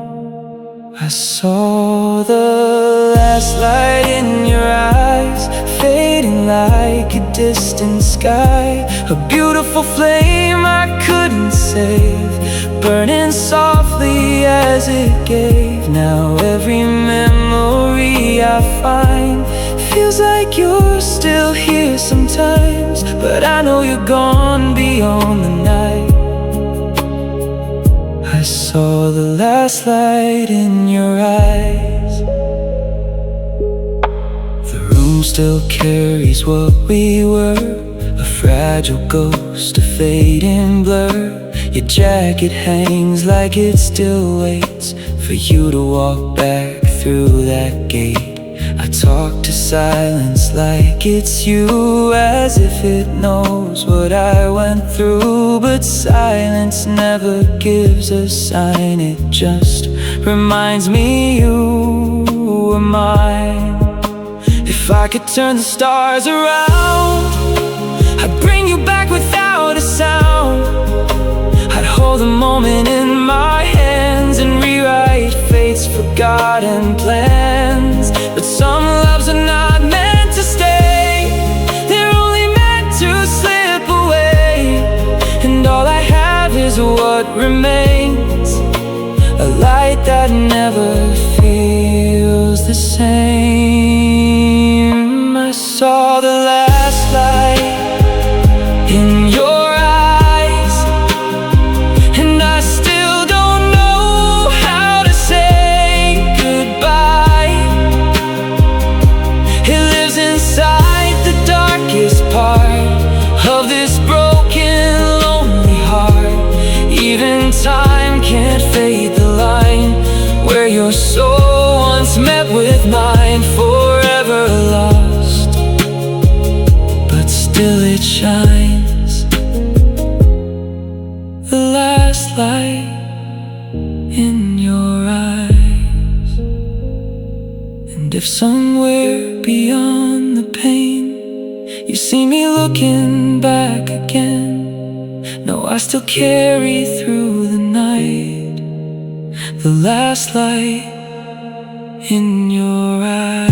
I saw the last light in your eyes, fading like a distant sky. A beautiful flame I couldn't save, burning softly as it gave. Now every memory I find feels like you're still here sometimes, but I know you're gone beyond the night. I saw the last light in your eyes. The room still carries what we were, a fragile ghost, a fading blur. Your jacket hangs like it still waits for you to walk back through that gate. I talk to silence like it's you, as if it knows what I went through. But silence never gives a sign, it just reminds me you were mine. If I could turn the stars around, I'd bring you back without a sound. I'd hold the moment in my hands and rewrite fate's forgotten plans. But some loves are not meant to stay, they're only meant to slip away. And all I have is what remains, a light that never feels the same. I saw the last light in your eyes, and I still don't know how to say goodbye. It lives inside the darkest part of this broken, lonely heart. Even time can't fade the line where your soul once met with mine. Forever lost, but still it shines. The last light in your eyes. And if somewhere beyond the pain you see me looking back again, no, I still carry through the night the last light in your eyes.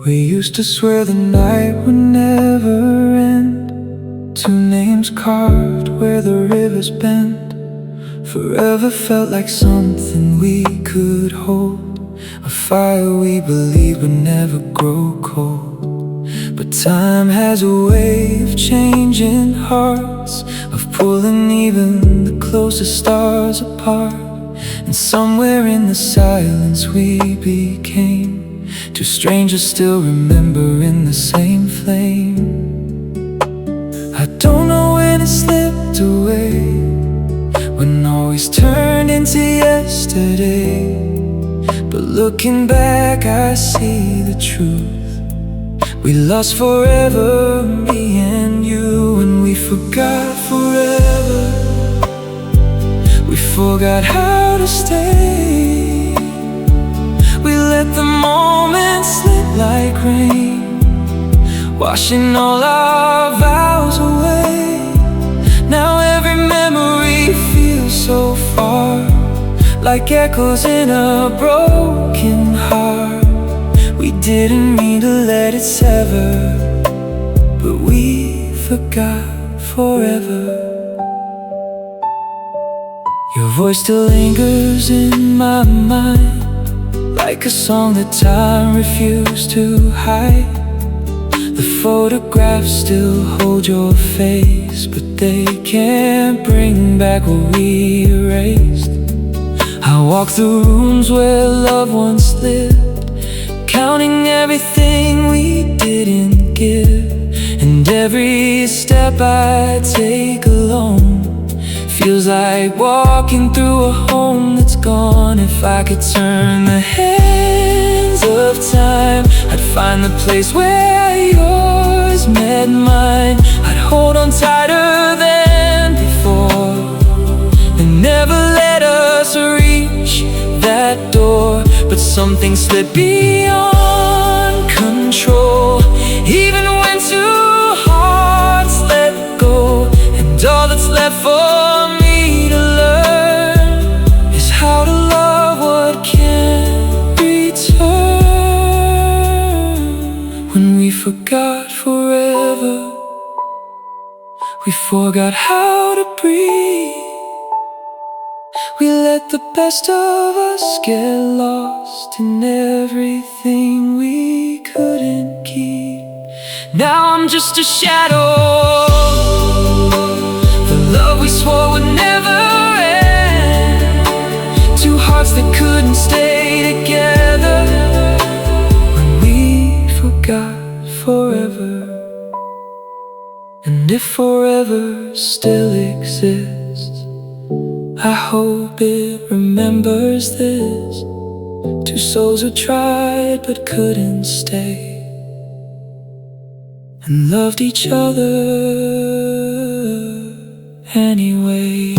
We used to swear the night would never end. Two names carved where the rivers bend. Forever felt like something we could hold, a fire we believed would never grow cold. But time has a way of changing hearts, of pulling even the closest stars apart. And somewhere in the silence we became two strangers still remembering the same flame. I don't know when it slipped away, when always turned into yesterday. yesterday. But looking back, I see the truth. We lost forever, me and you, and we forgot forever. We forgot how to stay. We let the moment slip like rain, washing all our vows away. Now every memory feels so far, like echoes in a broken heart. We didn't mean to let it sever, but we forgot forever. Your voice still lingers in my mind, like a song that time refused to hide. The photographs still hold your face, but they can't bring back what we erased. I walk through rooms where loved ones lived, counting everything we didn't give. And every step I take alone feels like walking through a home that's gone. If I could turn the hands of time, I'd find the place where yours met mine. I'd hold on tighter than before, and never let us reach that door. But something slipped beyond control, even when two hearts let go. And all that's left for me to learn is how to love what can't return. When we forgot forever, we forgot how to breathe. We let the best of us get lost in everything we couldn't keep. Now I'm just a shadow, the love we swore would never end. Two hearts that couldn't stay together. When we forgot forever, and if forever still exists, I hope it remembers this. Two souls who tried but couldn't stay, and loved each other anyway.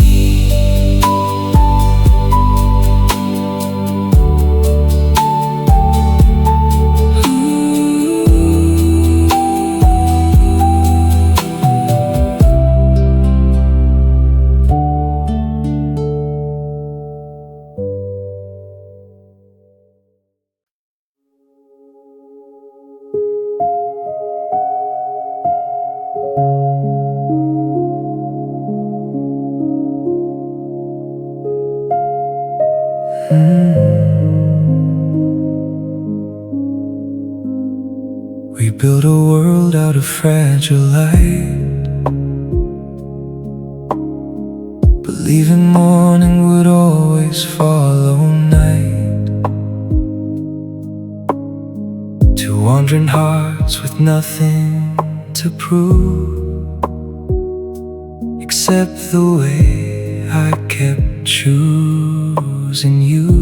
We built a world out of fragile light, believing morning would always follow night. Two wandering hearts with nothing to prove, except the way I kept choosing you.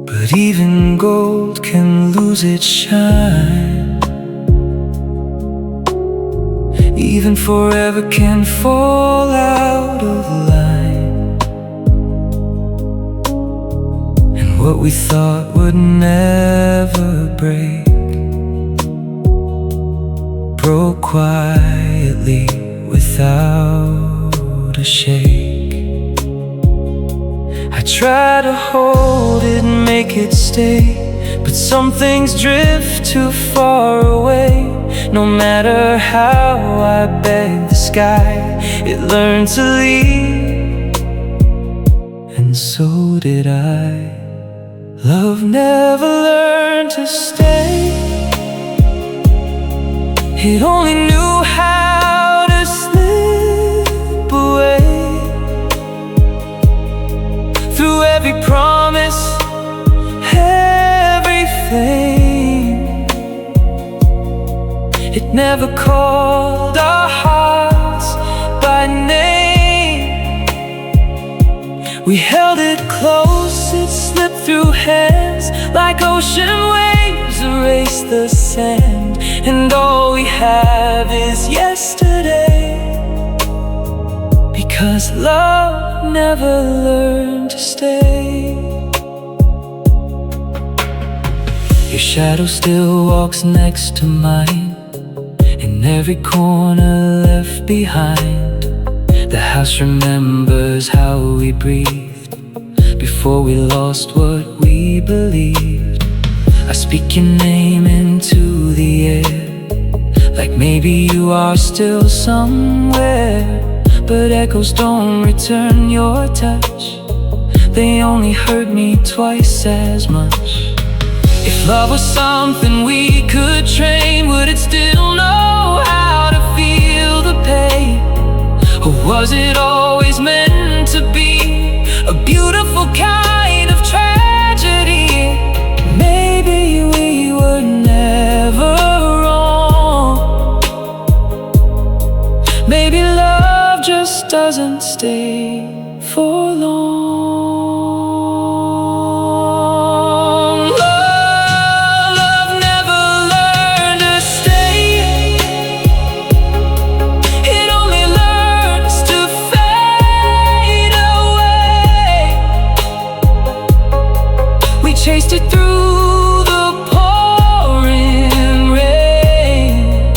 But even gold can lose its shine, even forever can fall out of line. And what we thought would never break broke quietly without a shake. I try to hold it and make it stay, but some things drift too far away. No matter how I beg the sky, it learned to leave, and so did I. Love never learned to stay, it only knew how to slip away. Through every promise, everything, it never called our hearts by name. ocean waves erase the sand, and all we have is yesterday. Because love never learned to stay. Your shadow still walks next to mine, in every corner left behind. The house remembers how we breathed before we lost what we believed. I speak your name into the air, like maybe you are still somewhere. But echoes don't return your touch, they only hurt me twice as much. If love was something we could train, would it still know how to feel the pain? Or was it always meant to be a beautiful kind of tragedy? Maybe we were never wrong. Maybe love just doesn't stay for long. Chased it through the pouring rain,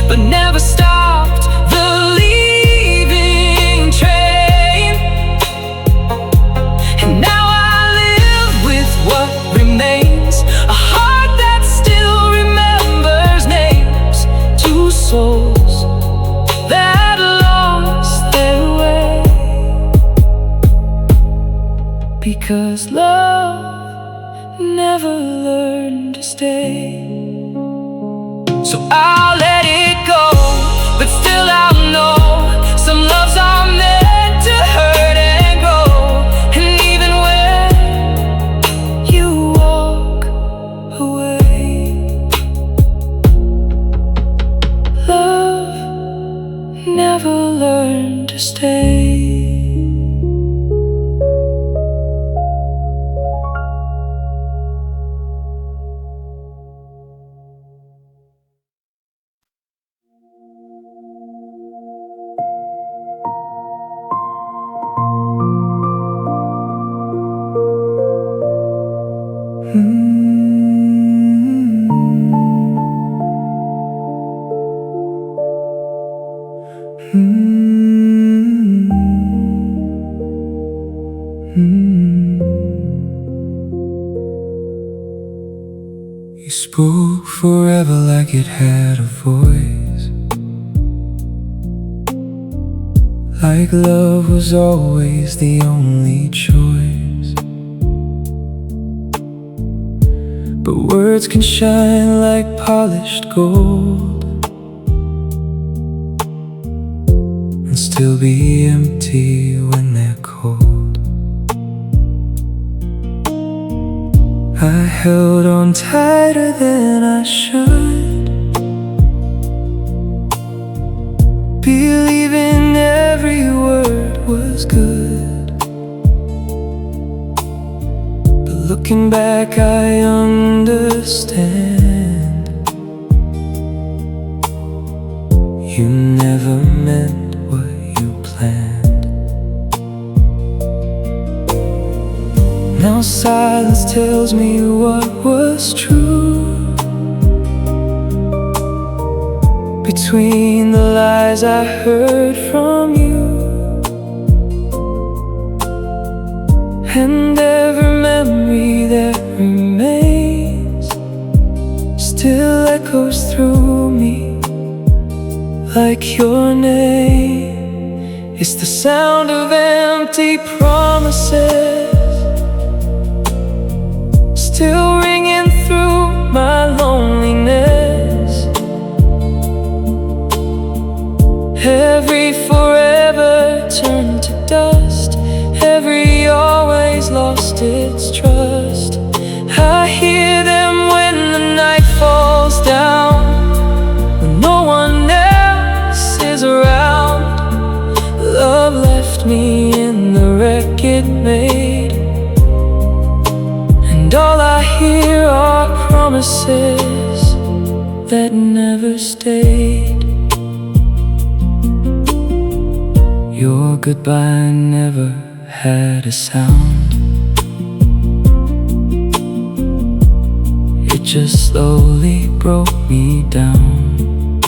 but never stopped the leaving train. And now I live with what remains, a heart that still remembers names. Two souls that lost their way. Because love never learned to stay. So I'll let it go, but still I'll know some loves are meant to hurt and grow. And even when you walk away, love never learned to stay. You spoke forever like it had a voice, like love was always the only choice. But words can shine like polished gold and still be empty when they're cold. I held on tighter than I should, believing every word was good. But looking back I understand, you never meant what you planned. Now silence tells me what was true, between the lies I heard from you and every memory that remains still echoes through me like your name. It's the sound of empty promises still ringing through my loneliness. Every forever turned to dust, every always lost its trust. I hear them when the night falls down, when no one else is around. Love left me in the wreck it made, promises that never stayed. Your goodbye never had a sound. It just slowly broke me down.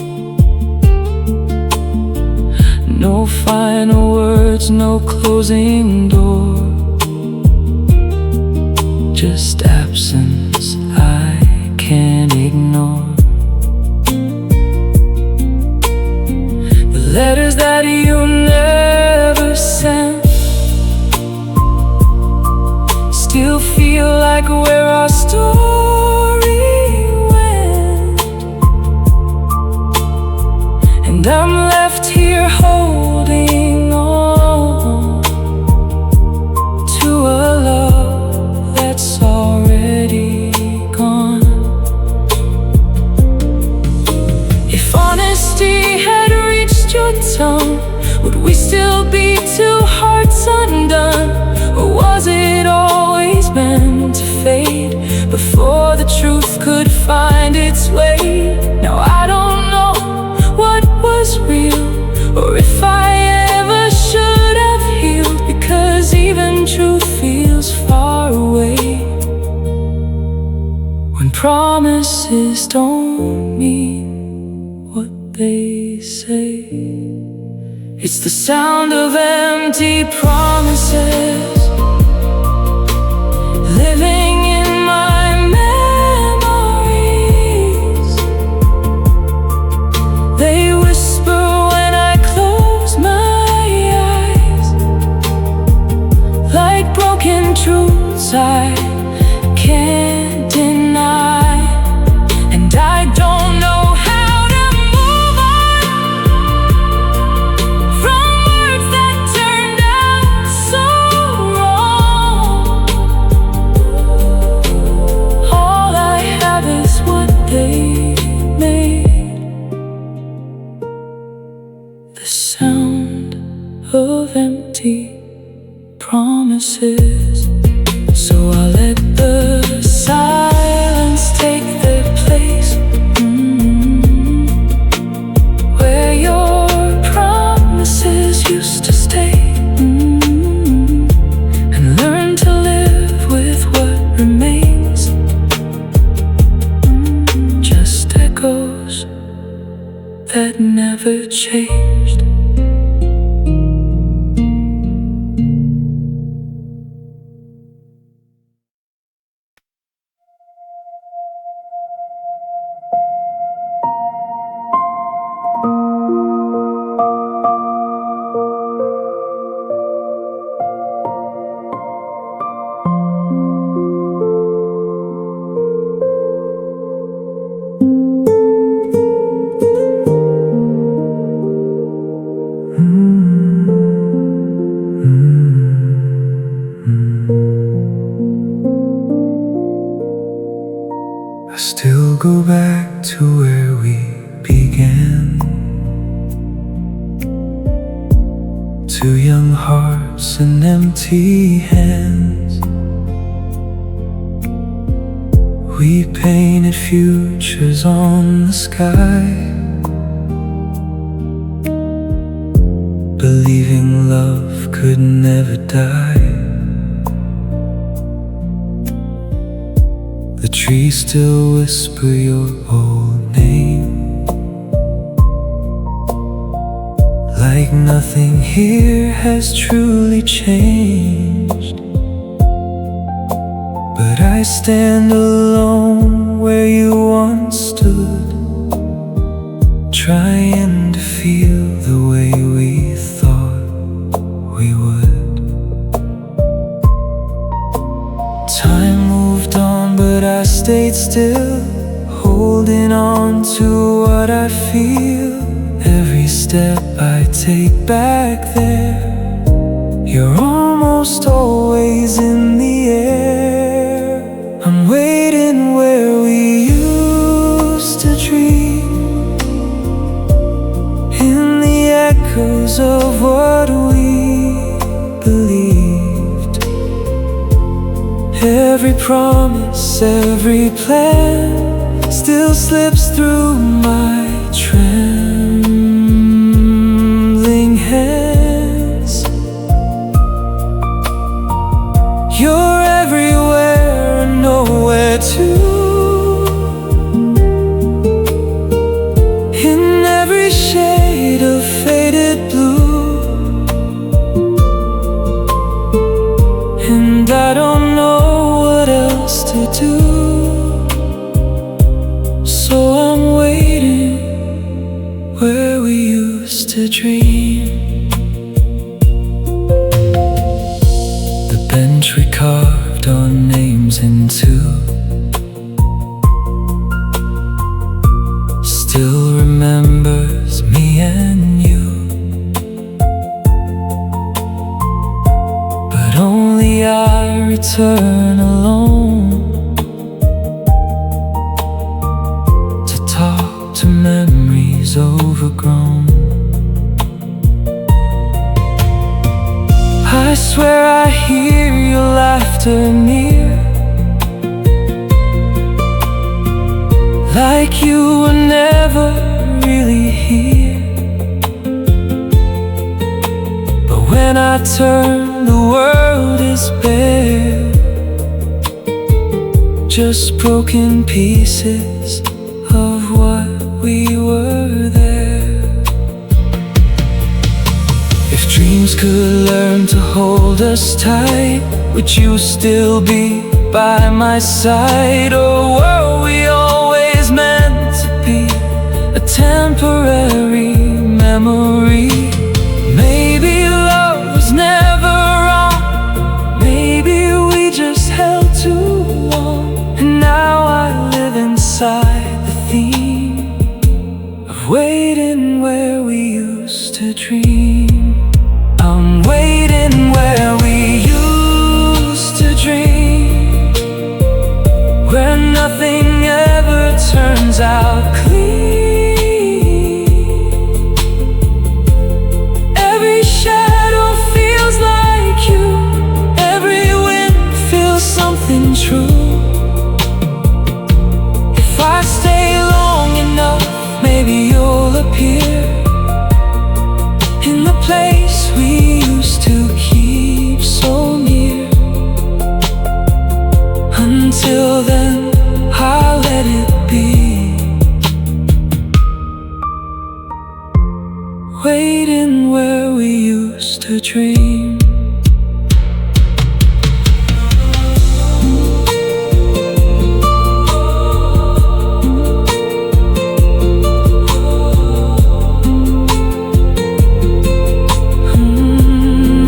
No final words, no closing door, just absence I can't ignore. The letters that you never sent still feel like where our story went. And I'm left here holding on to a love that's already gone. If honesty had reached your tongue, would we still be two hearts undone? Or was it always meant to fade before the truth could find its way? Now I don't know what was real, or if I ever should have healed, because even truth feels far away when promises don't mean what they say. It's the sound of empty promises living in my memories. They whisper when I close my eyes, like broken truths I can't deny. And I don't know how to move on from words that turned out so wrong. All I have is what they made. The sound of empty promises. So I'll let the silence take their place, where your promises used to stay, and learn to live with what remains, just echoes that never changed. I still go back to where we began. Two young hearts and empty hands. We painted futures on the sky, believing love could never die. The trees still whisper your old name, like nothing here has truly changed. But I stand alone where you once stood, trying to feel the way we thought we would. Time moved on, but I stayed still, holding on to what I feel. Every step I take back there, you're almost always in the air. I'm waiting where we used to dream, in the echoes of what we believed. Every promise hopes, every plan still slips through my trembling hands. You're everywhere and nowhere too. In every shade of faded blue, and I don't know what else to do, so I'm waiting where we used to dream. The bench we carved our names into still remembers me and you, but only I return alone to talk to memories overgrown. I swear I hear your laughter near, like you were never really here. But when I turn, the world is bare, just broken pieces of what we were there. If dreams could learn to hold us tight, would you still be by my side? Or were we always meant to be a temporary memory? Maybe love was never wrong, maybe we just held too long. And now I live inside the theme of waiting where we used to dream. I'm waiting where we used to dream, where nothing ever turns out clean. Every shadow feels like you, every wind feels something true. If I stay long enough, maybe you'll appear in the place we used to keep so near. Until then, I'll let it be, waiting where we used to dream.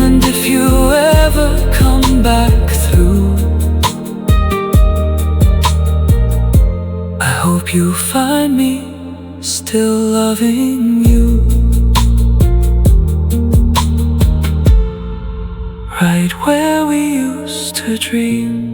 And if you ever come back through, I hope you find me still loving you, right where we used to dream.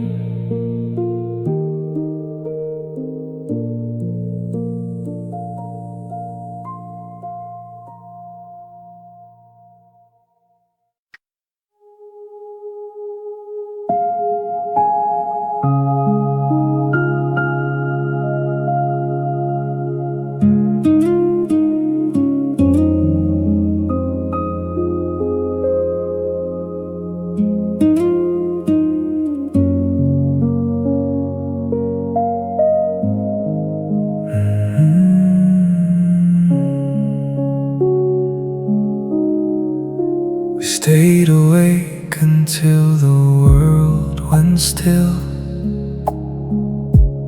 Stayed awake until the world went still,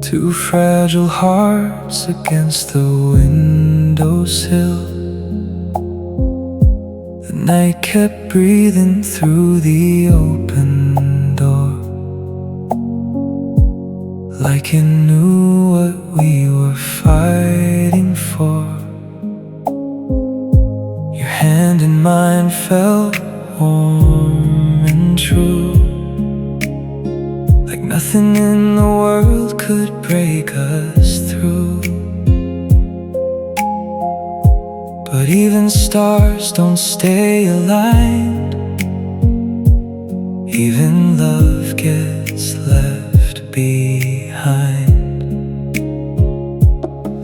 two fragile hearts against the windowsill. The night kept breathing through the open door, like it knew what we were fighting for. Your hand in mine felt warm and true, like nothing in the world could break us through. But even stars don't stay aligned, even love gets left behind. behind.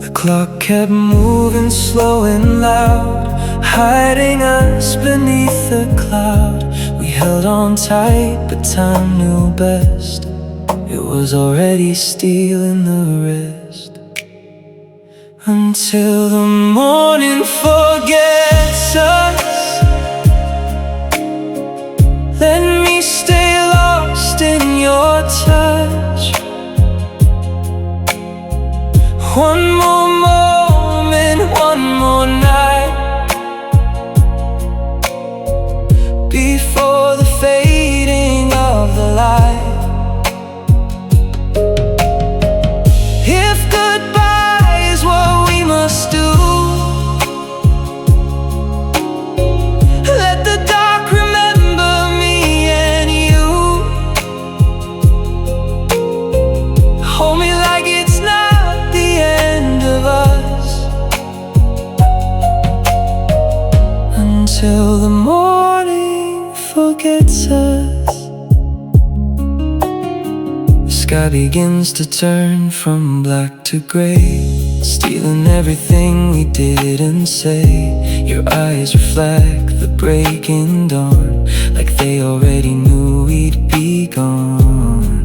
The clock kept moving slow and loud, hiding us beneath a cloud. We held on tight, but time knew best. It was already stealing the rest. Until the morning forgets us, let me stay lost in your touch. One more moment, one more night, before the fading of the light. If goodbye is what we must do, let the dark remember me and you. Hold me like it's not the end of us, until the morning forgets us. The sky begins to turn from black to gray, stealing everything we didn't say. Your eyes reflect the breaking dawn, like they already knew we'd be gone.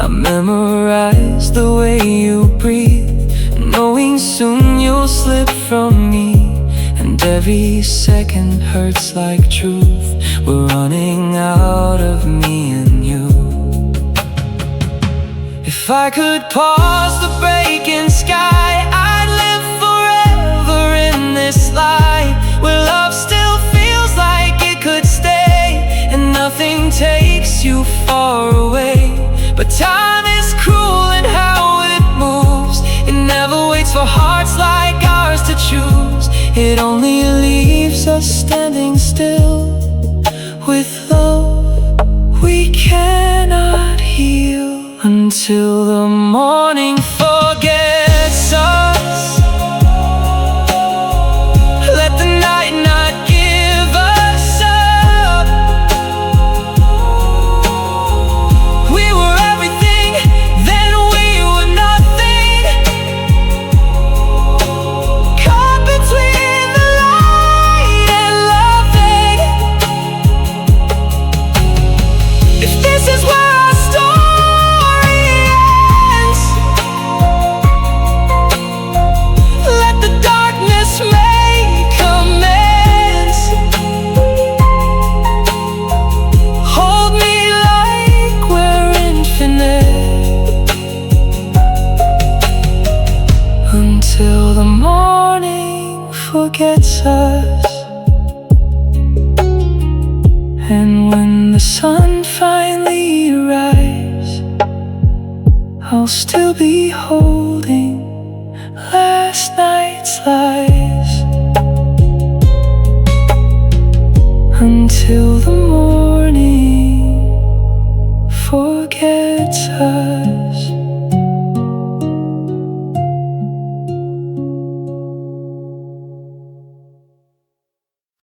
I memorize the way you breathe, knowing soon you'll slip from me. And every second hurts like truth. We're running out of me and you. If I could pause the breaking sky, I'd live forever in this light, where love still feels like it could stay, and nothing takes you far away. But time is cruel in how it moves. It never waits for hearts like ours to choose. It only leaves us standing still, with love we cannot heal. Until the morning forgets us, let the night not give us up. We were everything, then we were nothing, caught between the light and loving. If this is where our story ends, let the darkness make amends. Hold me like we're infinite, until the morning forgets us. And when the sun finally arrives, I'll still be holding last night's lies, until the morning